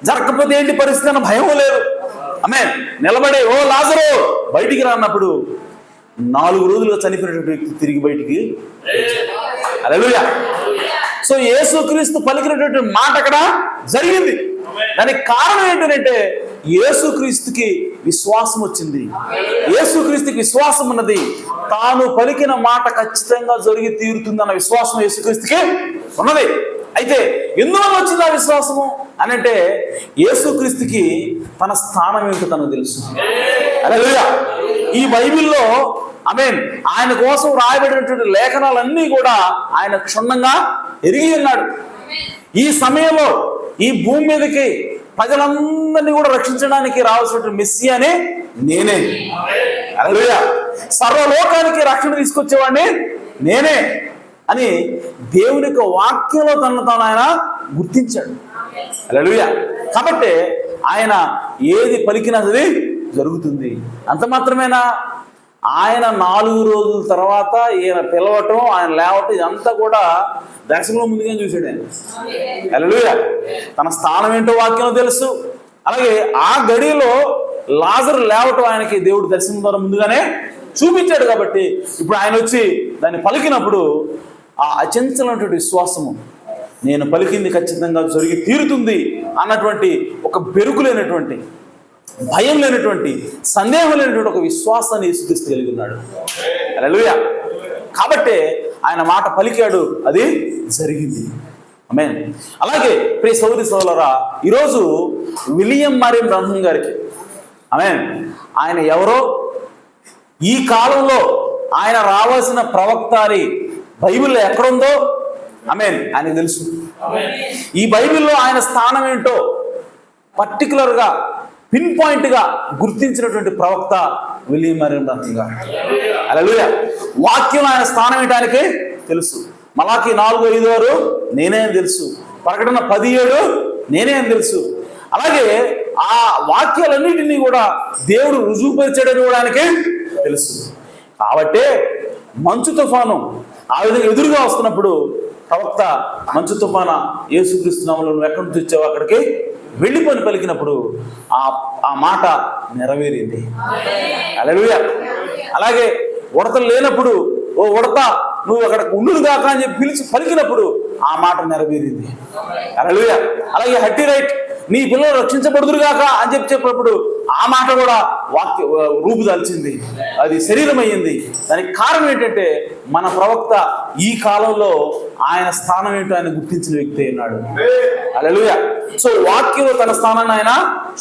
జరగకపోతే ఏంటి పరిస్థితి అన్న భయం లేదు. ఆమేన్. నిలబడి ఓ లాజరు బయటికి రా అన్నప్పుడు 4 రోజులుగా చనిపోయినటువంటి వ్యక్తి తిరిగి బయటికి. హల్లెలూయా. సో యేసుక్రీస్తు పలికినటువంటి మాట అక్కడ జరిగింది. దానికి కారణం ఏంటంటే యేసుక్రీస్తుకి విశ్వాసం వచ్చింది. యేసుక్రీస్తుకి విశ్వాసం ఉన్నది. తాను పలికిన మాట ఖచ్చితంగా జరిగి తీరుతుందన్న విశ్వాసం యేసుక్రీస్తుకి ఉన్నది. అయితే ఎందులో వచ్చింది ఆ విశ్వాసము అని అంటే యేసుక్రీస్తుకి తన స్థానం ఏంటో తనకు తెలుసు. హల్లెలూయా. ఈ బైబిల్లో ఆమేన్ ఆయన కోసం రాయబడినటువంటి లేఖనాలన్నీ కూడా ఆయన క్షుణ్ణంగా ఎరిగి ఉన్నాడు. ఈ సమయంలో ఈ భూమి మీదకి ప్రజలందరినీ కూడా రక్షించడానికి రావాల్సిన మెస్సియానే నేనే. హల్లెలూయా. సర్వలోకానికి రక్షణ తీసుకొచ్చేవాడిని నేనే అని దేవుని యొక్క వాక్యంలో తనను తాను ఆయన గుర్తించాడు. హల్లెలూయా. కాబట్టి ఆయన ఏది పలికినా అది జరుగుతుంది. అంత మాత్రమేనా? ఆయన 4 రోజుల తర్వాత ఈయన పిలవటం, ఆయన లేవటం, ఇదంతా కూడా దర్శనంలో ముందుగా చూశాడు ఆయన. హల్లెలూయా. తన స్థానం ఏంటో వాక్యంలో తెలుసు. అలాగే ఆ గడిలో లాజరు లేవటం ఆయనకి దేవుడు దర్శనం ద్వారా ముందుగానే చూపించాడు. కాబట్టి ఇప్పుడు ఆయన వచ్చి దాన్ని పలికినప్పుడు ఆ అచంచలమైనటువంటి విశ్వాసము, నేను పలికింది ఖచ్చితంగా జరిగి తీరుతుంది అన్నటువంటి ఒక బెరుకు లేనటువంటి, భయం లేనటువంటి, సందేహం లేనటువంటి ఒక విశ్వాసాన్ని యేసుక్రీస్తు కలిగి ఉన్నాడు. హల్లెలూయా. కాబట్టి ఆయన మాట పలికాడు, అది జరిగింది. ఆమేన్. అలాగే ప్రియ సోదరి సోదరులారా, ఈరోజు విలియం మరియం బ్రహ్మం గారికి ఆమేన్ ఆయన ఎవరో, ఈ కాలంలో ఆయన రావాల్సిన ప్రవక్త అని బైబిల్లో ఎక్కడుందో ఆమేన్ ఆయనకు తెలుసు. ఈ బైబిల్లో ఆయన స్థానం ఏంటో పర్టికులర్గా పిన్ పాయింట్గా గుర్తించినటువంటి ప్రవక్త విలియం మరియం బ్రహ్మం గారు. హల్లెలూయా. వాక్యం ఆయన స్థానం ఏంటో ఆయనకి తెలుసు. మలాకి 4:5 నేనే అని తెలుసు. ప్రకటన 10:7 నేనే అని తెలుసు. అలాగే ఆ వాక్యాలన్నిటినీ కూడా దేవుడు రుజువుపరిచాడని కూడా ఆయనకి తెలుసు. కాబట్టి మంచు తుఫాను ఆ విధంగా ఎదురుగా వస్తున్నప్పుడు ప్రవక్త మంచు తుఫాన యేసుక్రీస్తు నామములో నువ్వు ఎక్కడి నుంచి వచ్చావు అక్కడికి వెళ్ళిపోని పలికినప్పుడు ఆ మాట నెరవేరింది. హల్లెలూయా. అలాగే ఉడతలు లేనప్పుడు ఓ ఉడత నువ్వు అక్కడ ఉండును గాక అని చెప్పి పిలిచి పలికినప్పుడు ఆ మాట నెరవేరింది. హల్లెలూయా. అలాగే హట్టి రైట్ నీ పిల్లలు రక్షించబడుదురు గాక అని చెప్పినప్పుడు ఆ మాట కూడా రూపుదాల్చింది, అది శరీరం అయ్యింది. దానికి కారణం ఏంటంటే మన ప్రవక్త ఈ కాలంలో ఆయన స్థానం ఏంటో ఆయన గుర్తించిన వ్యక్తి అయినాడు. హల్లెలూయా. సో వాక్యంలో తన స్థానాన్ని ఆయన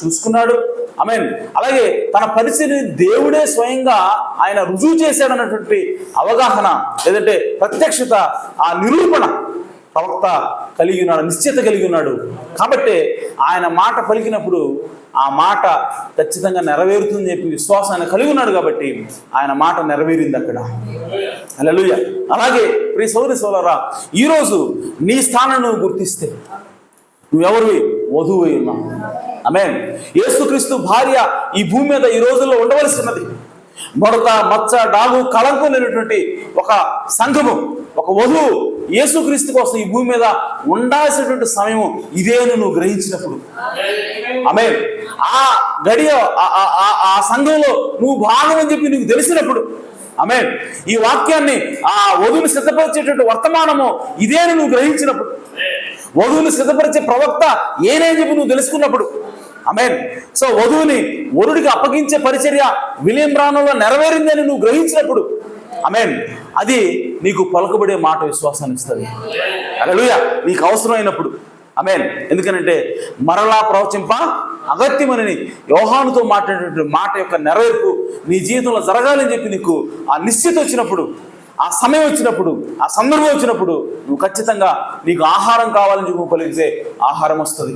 చూసుకున్నాడు. ఆమేన్. అలాగే తన పరిస్థితిని దేవుడే స్వయంగా ఆయన రుజువు చేశాడన్నటువంటి అవగాహన, లేదంటే ప్రత్యక్షత, ఆ నిరూపణ ప్రవక్త కలిగి ఉన్నాడు, నిశ్చయత కలిగి ఉన్నాడు. కాబట్టి ఆయన మాట పలికినప్పుడు ఆ మాట ఖచ్చితంగా నెరవేరుతుందని చెప్పి విశ్వాసం ఆయన కలిగి ఉన్నాడు. కాబట్టి ఆయన మాట నెరవేరింది అక్కడ. హల్లెలూయా. అలాగే ప్రియ సోదరి సోదరా, ఈరోజు నీ స్థానాన్ని నువ్వు గుర్తిస్తే నువ్వెవరివి? వధువు అయి ఉన్నావు. ఆమేన్. యేసుక్రీస్తు భార్య ఈ భూమి మీద ఈ రోజుల్లో ఉండవలసినది. ముడత, మచ్చ, డాగు, కళంకం లేనటువంటి ఒక సంఘము, ఒక వధువు యేసుక్రీస్తు కోసం ఈ భూమి మీద ఉండాల్సినటువంటి సమయం ఇదేను నువ్వు గ్రహించినప్పుడు. ఆమేన్. ఆ గడియ ఆ సంఘంలో నువ్వు భాగం అని చెప్పి నీకు తెలిసినప్పుడు, ఆమేన్, ఈ వాక్యాన్ని ఆ వధువుని సిద్ధపరిచేటువంటి వర్తమానము ఇదేను నువ్వు గ్రహించినప్పుడు, వధువుని సిద్ధపరిచే ప్రవక్త ఏనేని చెప్పి నువ్వు తెలుసుకున్నప్పుడు, ఆమేన్. సో వధువుని వరుడికి అప్పగించే పరిచర్య విలియం బ్రాహ్మణంలో నెరవేరిందని నువ్వు గ్రహించినప్పుడు, ఆమేన్, అది నీకు పలుకబడే మాట విశ్వాసాన్ని ఇస్తుంది. హల్లెలూయా. నీకు అవసరమైనప్పుడు, ఆమేన్. ఎందుకనంటే మరలా ప్రవచింప అగత్యమని యోహానుతో మాట్లాడేటువంటి మాట యొక్క నెరవేర్పు నీ జీవితంలో జరగాలని చెప్పి నీకు ఆ నిశ్చిత వచ్చినప్పుడు, ఆ సమయం వచ్చినప్పుడు, ఆ సందర్భం వచ్చినప్పుడు నువ్వు ఖచ్చితంగా నీకు ఆహారం కావాలని చెప్పి నువ్వు పలికితే ఆహారం వస్తుంది.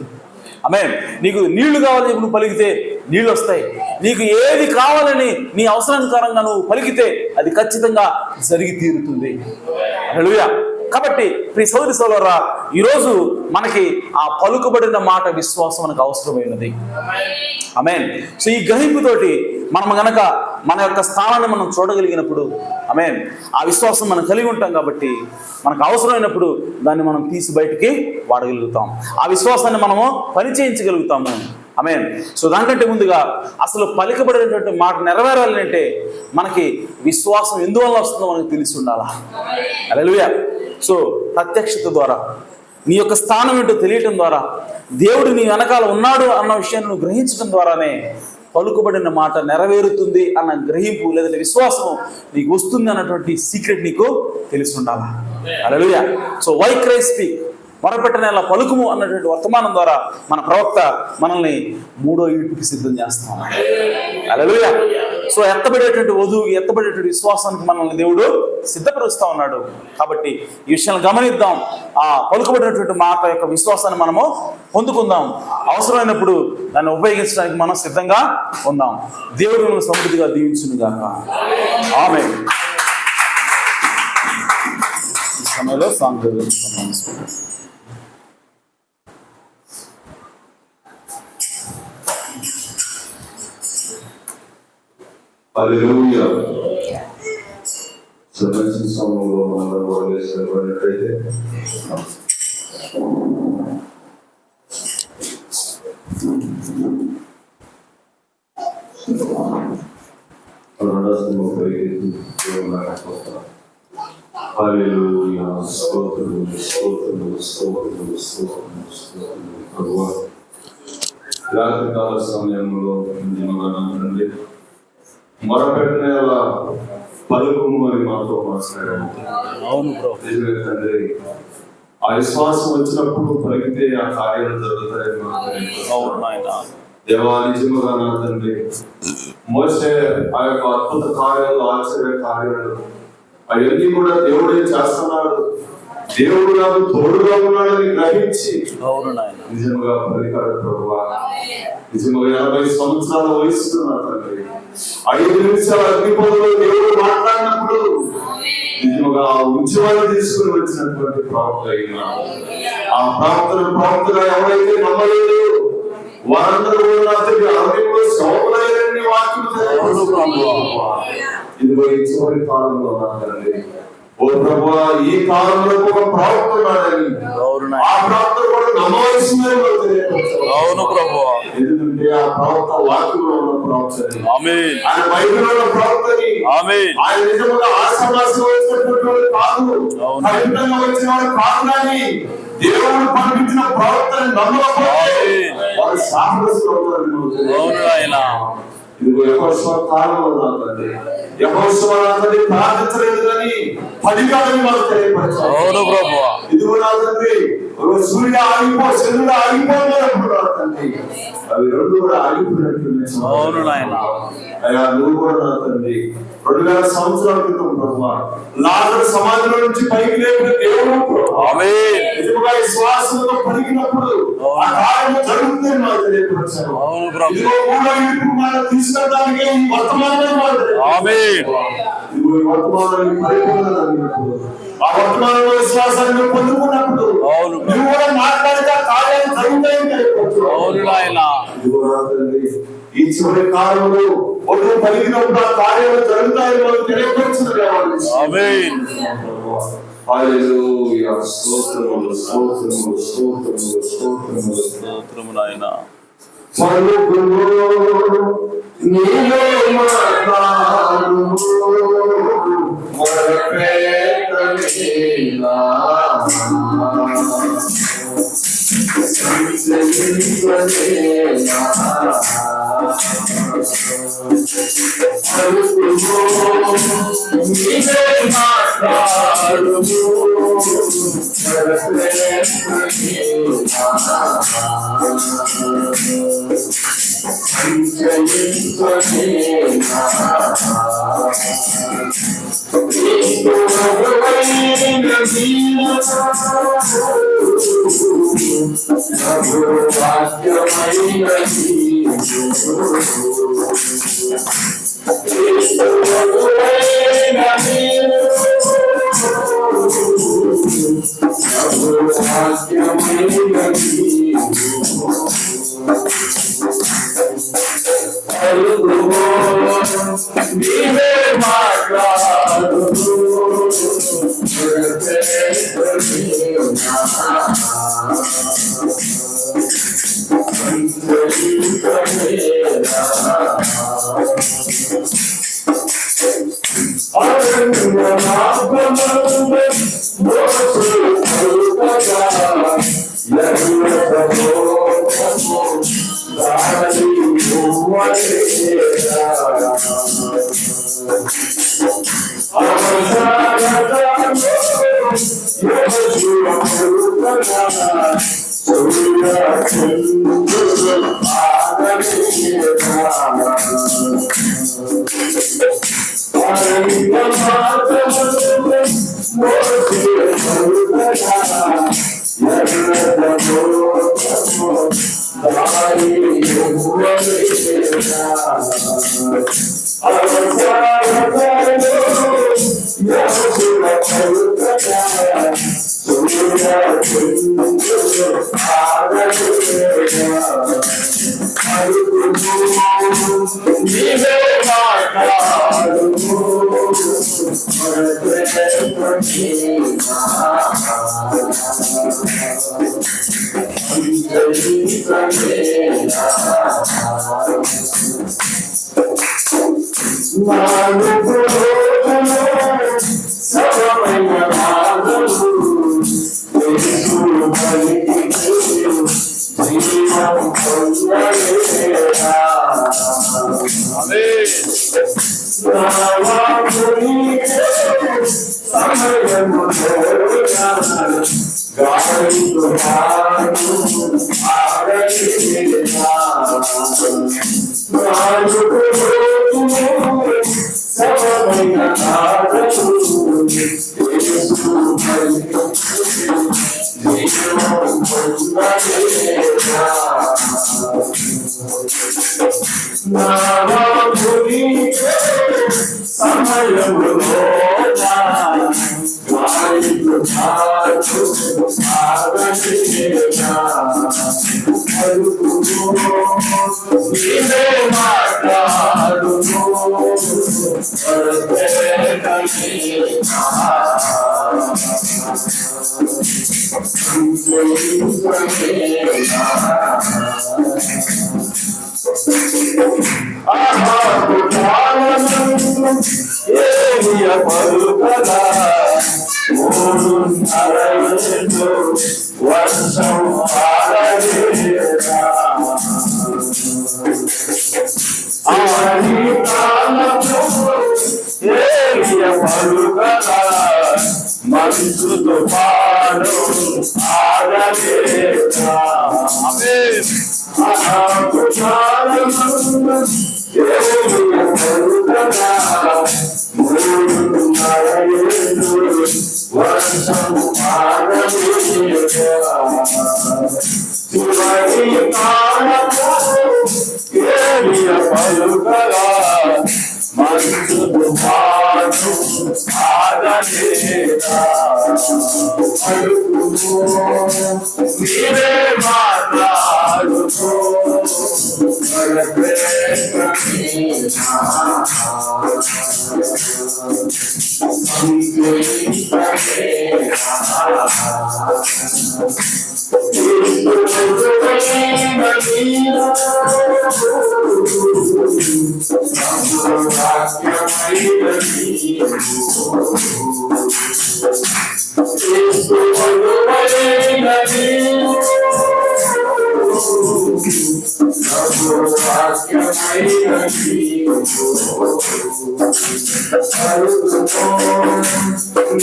ఆమేన్. నీకు నీళ్లు కావాలని చెప్పి నువ్వు పలికితే నీళ్ళు వస్తాయి. నీకు ఏది కావాలని నీ అవసరానుసారంగా నువ్వు పలికితే అది ఖచ్చితంగా జరిగి తీరుతుంది. హల్లెలూయా. కాబట్టి ప్రియ సోదరి సోదరులారా, ఈరోజు మనకి ఆ పలుకుబడిన మాట విశ్వాసం మనకు అవసరమైనది. ఆమేన్. సో ఈ గ్రహింపుతోటి మనం గనక మన యొక్క స్థానాన్ని మనం చూడగలిగినప్పుడు, ఆమేన్, ఆ విశ్వాసం మనం కలిగి ఉంటాం. కాబట్టి మనకు అవసరమైనప్పుడు దాన్ని మనం తీసి బయటికి వాడగలుగుతాం. ఆ విశ్వాసాన్ని మనము పరిచయించగలుగుతాము. ఆమేన్. సో దానికంటే ముందుగా అసలు పలికబడినటువంటి మాట నెరవేరాలి అంటే మనకి విశ్వాసం ఎందువల్ల వస్తుందో మనకు తెలిసి ఉండాలా. హల్లెలూయా. సో ప్రత్యక్షత ద్వారా, నీ యొక్క స్థానం ఏంటో తెలియటం ద్వారా, దేవుడు నీ వెనకాల ఉన్నాడు అన్న విషయాన్ని నువ్వు గ్రహించడం ద్వారానే పలుకుబడిన మాట నెరవేరుతుంది అన్న గ్రహింపు లేదంటే విశ్వాసం నీకు వస్తుంది అన్నటువంటి సీక్రెట్ నీకు తెలిసి ఉండాలా. హల్లెలూయా. సో వై క్రైస్ట్ స్పీక్, మొరపెట్టనేలా పలుకుము అన్నటువంటి వర్తమానం ద్వారా మన ప్రవక్త మనల్ని మూడో ఈటుకి సిద్ధం చేస్తాం. హల్లెలూయా. సో ఎత్తబడేటువంటి వధువుకి, ఎత్తబడేటువంటి విశ్వాసానికి మనల్ని దేవుడు సిద్ధపరుస్తూ ఉన్నాడు. కాబట్టి ఈ విషయాన్ని గమనిద్దాం. ఆ పలుకుబడినటువంటి మాట యొక్క విశ్వాసాన్ని మనము పొందుకుందాం. అవసరమైనప్పుడు దాన్ని ఉపయోగించడానికి మనం సిద్ధంగా ఉందాం. దేవుడు మనల్ని సమృద్ధిగా దీవించును గాక. ఆమేన్. ఈ సమయంలో సాంగ్ హల్లెలూయా. సర్వస్వ సమయంలో మనం వదిలేసినట్లయితే హల్లెలూయా. స్తోత్రము స్తోత్రము స్తోత్రము స్తోత్రము స్తోత్రము ప్రభువా. రాత్రికాల సమయంలో తండ్రి మొరపెట్టనేలా పలుకుము అని మాతో మాట్లాడాము. అవును బ్రో. తండ్రి, ఆ విశ్వాసం వచ్చినప్పుడు పలికితే ఆ కార్యాలు జరుగుతాయని మాట్లాడాము. దేవా, నిజముగా నా తండ్రి, మోసే ఆ యొక్క అద్భుత కార్యాలు, ఆశ్చర్య కార్యాలు అవన్నీ కూడా దేవుడే చేస్తున్నాడు, దేవుడు నాకు తోడుగా ఉన్నాడని గ్రహించి నిజముగా పలికాడు ప్రభువా. నిజముగా 80 సంవత్సరాల వయసు నా తండ్రి, 5 నిమిషాల అగ్నిపొదలో దేవుడు మాట్లాడినప్పుడు నిజముగా ఉద్యమాన్ని తీసుకుని వచ్చినటువంటి ప్రవక్త అయినా ఆ ప్రవక్తగా ఎవరైతే నమ్మలేదు వారందరూ సౌకులైన వాక్యం ఇదిగో ఈ చివరి కాలంలో ఉన్నారండి. ఓ ప్రభువా, ఈ కాలంలో ఒక ప్రవక్త ఉన్నాడని ఆ ప్రవక్త కూడా నమ్మవలసిందని అవును ప్రభువా. ఎందుకంటే ఆ ప్రవక్త వాక్యంలో ఉన్న ప్రవక్తని, ఆమేన్, ఆయన బైబిల్లో ఉన్న ప్రవక్తని, ఆమేన్, ఆయన నిజంగా ఆశావాసం వచ్చినటువంటి కాదు, ఖచ్చితంగా వచ్చిన వాడు కాదు. కానీ దేవుడు పంపించిన ప్రవక్తని నమ్మకపోతే వారు శాపగ్రస్తులు అవుతారు. అవును ఆయన. ఇదిగో యెహోషువ కాలంలో రాదండి, యెహోషువ రాదండి ప్రార్థించలేదు కానీ 10 కాలం వాళ్ళు తెలియపరిచారు. అవును ప్రభువా. ఇదిగో రాదండి, సూర్యుడు చంద్రుడు ఆగిపోయినప్పుడు రాదండి, అవి రెండు కూడా ఆగిపోయినట్టు. అవును నాయన. అయ్యా, నువ్వు కూడా రాదండి 2000 సంవత్సరాల క్రితం ప్రభువా లాజరు సమాధిలో నుంచి పైకి లేపిన దేవుడు ఆమేన్. నిజంగా విశ్వాసంతో పలికినప్పుడు ఆ కార్యం జరుగుతుందని మాకు తెలియపరిచారు. అవును ప్రభు. ఇదిగో మూడో ఈడ్పు మాట తీసుకెళ్ళడానికి ఈ వర్తమానం ఆమేన్. ఇదిగో ఈ వర్తమానాన్ని పరిపూర్ణమైనప్పుడు ఆ వర్తమానంలో విశ్వాసాన్ని పొందుకున్నప్పుడు అవును నువ్వు కూడా మాట్లాడితే కార్యాలు జరుగుతాయని తెలియపరచు. అవును నాయన. ఇదిగో రాదండి, ఈ చివరి కాలంలో ఒక పలికినప్పుడు ఆ కార్యాలు జరుగుతాయని మనకు తెలియపరచును. ఆమేన్. హల్లెలూయా. స్తోత్రములు స్తోత్రములు స్తోత్రములు స్తోత్రములు స్తోత్రము నాయన. పలుకుము నీలో మాట్లాడుము మొరపెట్టనేలా సంచరింపనేలా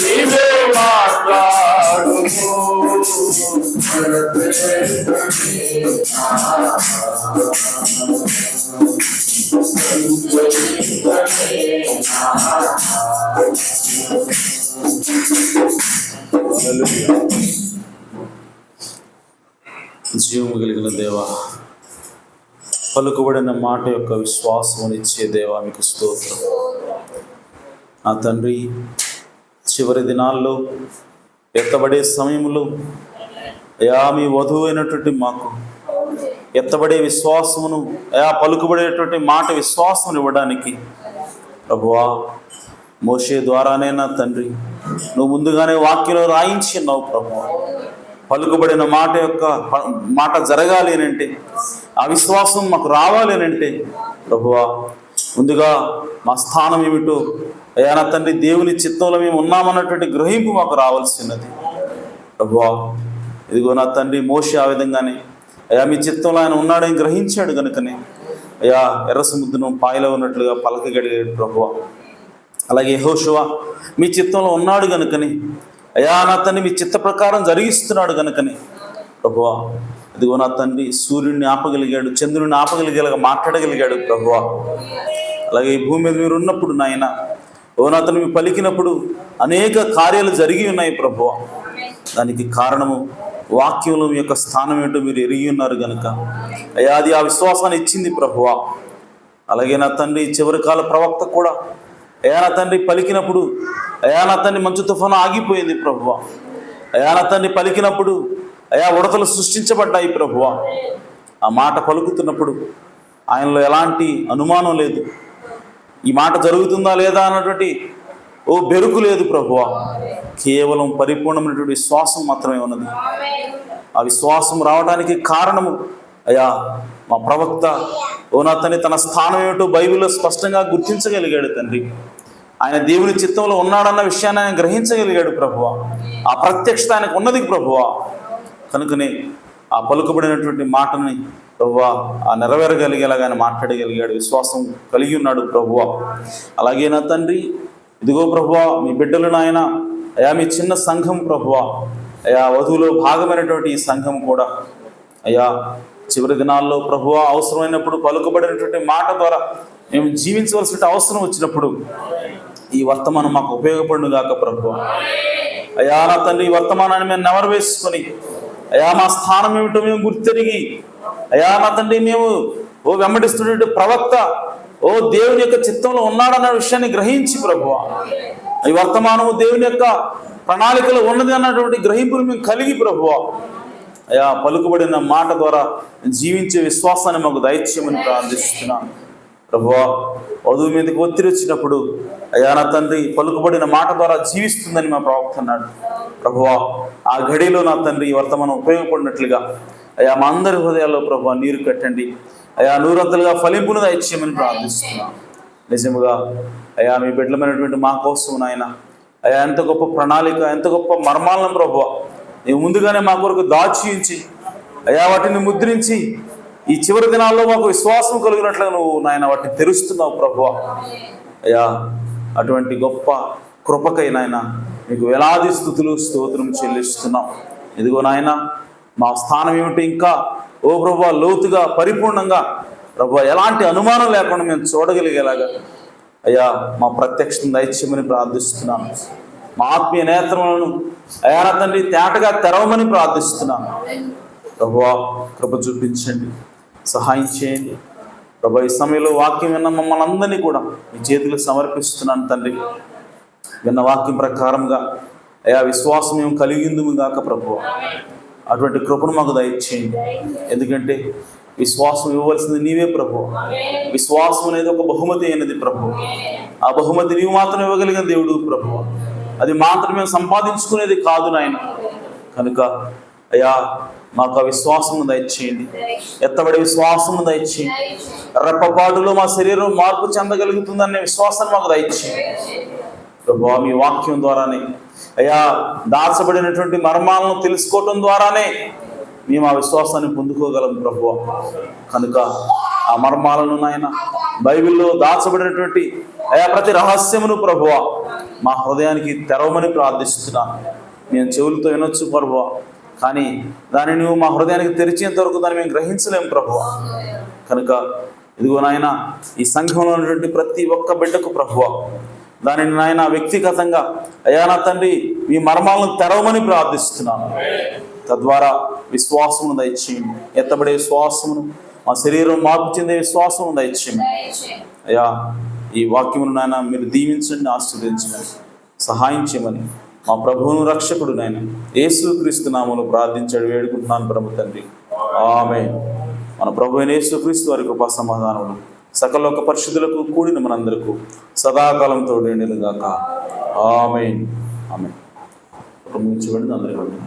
నీవే మాట్లాడు జీవము కలిగిన దేవా, పలుకుబడిన మాట యొక్క విశ్వాసం ఇచ్చే దేవా మీకు స్తోత్రం. నా తండ్రి, చివరి దినాల్లో ఎత్తబడే సమయంలో అయా మీ వధువు అయినటువంటి మాకు ఎత్తబడే విశ్వాసమును, అయా పలుకుబడేటువంటి మాట విశ్వాసం ఇవ్వడానికి ప్రభువా మోషే ద్వారానే నా తండ్రి నువ్వు ముందుగానే వాక్యంలో రాయించి ఉన్నావు ప్రభువా. పలుకుబడిన మాట జరగాలి అని అంటే, ఆ విశ్వాసం మాకు రావాలి అని అంటే ప్రభువా ముందుగా మా స్థానం ఏమిటో అయ్యా నా తండ్రి దేవుని చిత్తంలో మేము ఉన్నామన్నటువంటి గ్రహింపు మాకు రావాల్సినది ప్రభువా. ఇదిగో నా తండ్రి మోషే ఆ విధంగానే అయ్యా మీ చిత్తంలో ఆయన ఉన్నాడని గ్రహించాడు కనుకనే అయ్యా ఎర్ర సముద్రం పాయలో ఉన్నట్లుగా పలకగలిగాడు ప్రభువా. అలాగే యెహోషువ మీ చిత్తంలో ఉన్నాడు కనుకని అయ్యా నా తండ్రి మీ చిత్త ప్రకారం జరిగిస్తున్నాడు కనుకని ప్రభువా ఇదిగో నా తండ్రి సూర్యుడిని ఆపగలిగాడు, చంద్రుడిని ఆపగలిగేలాగా మాట్లాడగలిగాడు ప్రభువా. అలాగే ఈ భూమి మీద మీరు ఉన్నప్పుడు నాయన ఓ నా తండ్రి మీరు పలికినప్పుడు అనేక కార్యాలు జరిగి ఉన్నాయి ప్రభువా. దానికి కారణము వాక్యంలో మీ యొక్క స్థానం ఏంటో మీరు ఎరిగి ఉన్నారు కనుక అయ్యా అది ఆ విశ్వాసాన్ని ఇచ్చింది ప్రభువా. అలాగే నా తండ్రి చివరి కాల ప్రవక్త కూడా అయ్యా నా తండ్రి పలికినప్పుడు అయ్యా నా తండ్రి మంచు తుఫాను ఆగిపోయింది ప్రభువా. అయ్యా నా తండ్రి పలికినప్పుడు అయ్యా ఉడతలు సృష్టించబడ్డాయి ప్రభువా. ఆ మాట పలుకుతున్నప్పుడు ఆయనలో ఎలాంటి అనుమానం లేదు, ఈ మాట జరుగుతుందా లేదా అన్నటువంటి ఓ బెరుకు లేదు ప్రభువా. కేవలం పరిపూర్ణమైనటువంటి విశ్వాసం మాత్రమే ఉన్నది. ఆ విశ్వాసం రావడానికి కారణము అయ్యా మా ప్రవక్త ఓ నా తండ్రి తన స్థానం ఏమిటో బైబిల్లో స్పష్టంగా గుర్తించగలిగాడు తండ్రి. ఆయన దేవుని చిత్తంలో ఉన్నాడన్న విషయాన్ని ఆయన గ్రహించగలిగాడు ప్రభువా. ఆ ప్రత్యక్షత ఆయనకు ఉన్నది ప్రభువా. కనుకనే ఆ పలుకబడినటువంటి మాటని ప్రభువా ఆ నెరవేరగలిగేలాగా ఆయన మాట్లాడగలిగాడు, విశ్వాసం కలిగి ఉన్నాడు ప్రభువా. అలాగే నా తండ్రి ఇదిగో ప్రభువా మీ బిడ్డలు నాయన అయా మీ చిన్న సంఘం ప్రభువా, అయా వధువులో భాగమైనటువంటి ఈ సంఘం కూడా అయ్యా చివరి దినాల్లో ప్రభువా అవసరమైనప్పుడు పలుకబడినటువంటి మాట ద్వారా మేము జీవించవలసిన అవసరం వచ్చినప్పుడు ఈ వర్తమానం మాకు ఉపయోగపడును గాక ప్రభువా. అయా నా తండ్రి ఈ వర్తమానాన్ని మేము నెవరు వేసుకొని అయా మా స్థానం ఏమిటో మేము గుర్తెరిగి అయా నా తండ్రి మేము ఓ వెంబడిస్తున్నటువంటి ప్రవక్త ఓ దేవుని యొక్క చిత్తంలో ఉన్నాడన్న విషయాన్ని గ్రహించి ప్రభువా ఈ వర్తమానము దేవుని యొక్క ప్రణాళికలో ఉన్నది అన్నటువంటి గ్రహింపును మేము కలిగి ప్రభువా అయా పలుకుబడిన మాట ద్వారా జీవించే విశ్వాసాన్ని మాకు దయచేయమని ప్రార్థిస్తున్నాను ప్రభువా. వధువు మీదకి ఒత్తిడి వచ్చినప్పుడు అయా నా తండ్రి పలుకుబడిన మాట ద్వారా జీవిస్తుందని మా ప్రవక్త అన్నాడు ప్రభువా. ఆ ఘడిలో నా తండ్రి ఈ వర్తమానం ఉపయోగపడినట్లుగా అయా మా అందరి హృదయాల్లో ప్రభువా నీరు కట్టండి, అయా నూరంతలుగా ఫలింపును దయచేయమని ప్రార్థిస్తున్నాను. నిజముగా అయా మీ బిడ్డలమైనటువంటి మా కోసం నాయన అయా ఎంత గొప్ప ప్రణాళిక, ఎంత గొప్ప మర్మాలను ప్రభువా నీవు ముందుగానే మా కొరకు దాచి అయా వాటిని ముద్రించి ఈ చివరి దినాల్లో మాకు విశ్వాసం కలిగినట్లుగా నువ్వు నాయన వాటిని తెరుస్తున్నావు ప్రభువా. అయ్యా అటువంటి గొప్ప కృపకై నాయన మీకు వేలాది స్తుతులు స్తోత్రం చెల్లిస్తున్నాం. ఇదిగో నాయన మా స్థానం ఏమిటి ఇంకా ఓ ప్రభువా లోతుగా పరిపూర్ణంగా ప్రభువా ఎలాంటి అనుమానం లేకుండా మేము చూడగలిగేలాగా అయ్యా మా ప్రత్యక్షం దయచేయమని ప్రార్థిస్తున్నాను. మా ఆత్మీయ నేత్రములను అయా నా తండ్రి తేటగా తెరవమని ప్రార్థిస్తున్నాను ప్రభువా. కృప చూపించండి, సహాయం చేయండి ప్రభా. ఈ సమయంలో వాక్యం విన్న మమ్మల్ని అందరినీ కూడా మీ చేతులకు సమర్పిస్తున్నాను తండ్రి. విన్న వాక్యం ప్రకారంగా అయా విశ్వాసం మేము కలిగిందుము గాక ప్రభువా. అటువంటి కృపను మాకు దయచేయండి, ఎందుకంటే విశ్వాసం ఇవ్వవలసింది నీవే ప్రభువా. విశ్వాసం అనేది ఒక బహుమతి అయినది ప్రభువా. ఆ బహుమతి నీవు మాత్రం ఇవ్వగలిగిన దేవుడు ప్రభువా. అది మాత్రమే సంపాదించుకునేది కాదు నాయన. కనుక అయ్యా మాకు ఆ విశ్వాసము దయచేయండి, ఎత్తబడే విశ్వాసము దయచేయండి. రెప్పపాటులో మా శరీరం మార్పు చెందగలుగుతుందనే విశ్వాసాన్ని మాకు దయచేయండి ప్రభువా. మీ వాక్యం ద్వారానే అయ్యా దాచబడినటువంటి మర్మాలను తెలుసుకోవటం ద్వారానే మేము ఆ విశ్వాసాన్ని పొందుకోగలం ప్రభువా. కనుక ఆ ఆ మర్మాలను నాయన బైబిల్లో దాచబడినటువంటి అయా ప్రతి రహస్యమును ప్రభువా మా హృదయానికి తెరవమని ప్రార్థిస్తున్నాను. మేము చెవులతో వినొచ్చు ప్రభువా, కానీ దాన్ని నువ్వు మా హృదయానికి తెరిచేంత వరకు దాన్ని మేము గ్రహించలేము ప్రభువా. కనుక ఇదిగో నాయన ఈ సంఘంలో ఉన్నటువంటి ప్రతి ఒక్క బిడ్డకు ప్రభువా దానిని నాయన వ్యక్తిగతంగా అయా నా తండ్రి ఈ మర్మాలను తెరవమని ప్రార్థిస్తున్నాను. తద్వారా విశ్వాసమును దయచేయండి, ఎత్తబడే విశ్వాసమును, మా శరీరం మార్పు చెందే విశ్వాసమును దయచేయండి అయ్యా. ఈ వాక్యమును నాయన మీరు దీవించండి, ఆశీర్వదించమని, సహాయం చేయమని మా ప్రభువును రక్షకుడు నాయన యేసుక్రీస్తు నామములో ప్రార్థించాడు వేడుకుంటున్నాను పరమ తండ్రి, ఆమేన్. మన ప్రభు అయిన యేసుక్రీస్తు వారి కృపా సమాధానములు సకల పరిశుద్ధులకు కూడిన మనందరకు సదాకాలం తోడేండుగాక, ఆమేన్. ఆమేన్. అందరికీ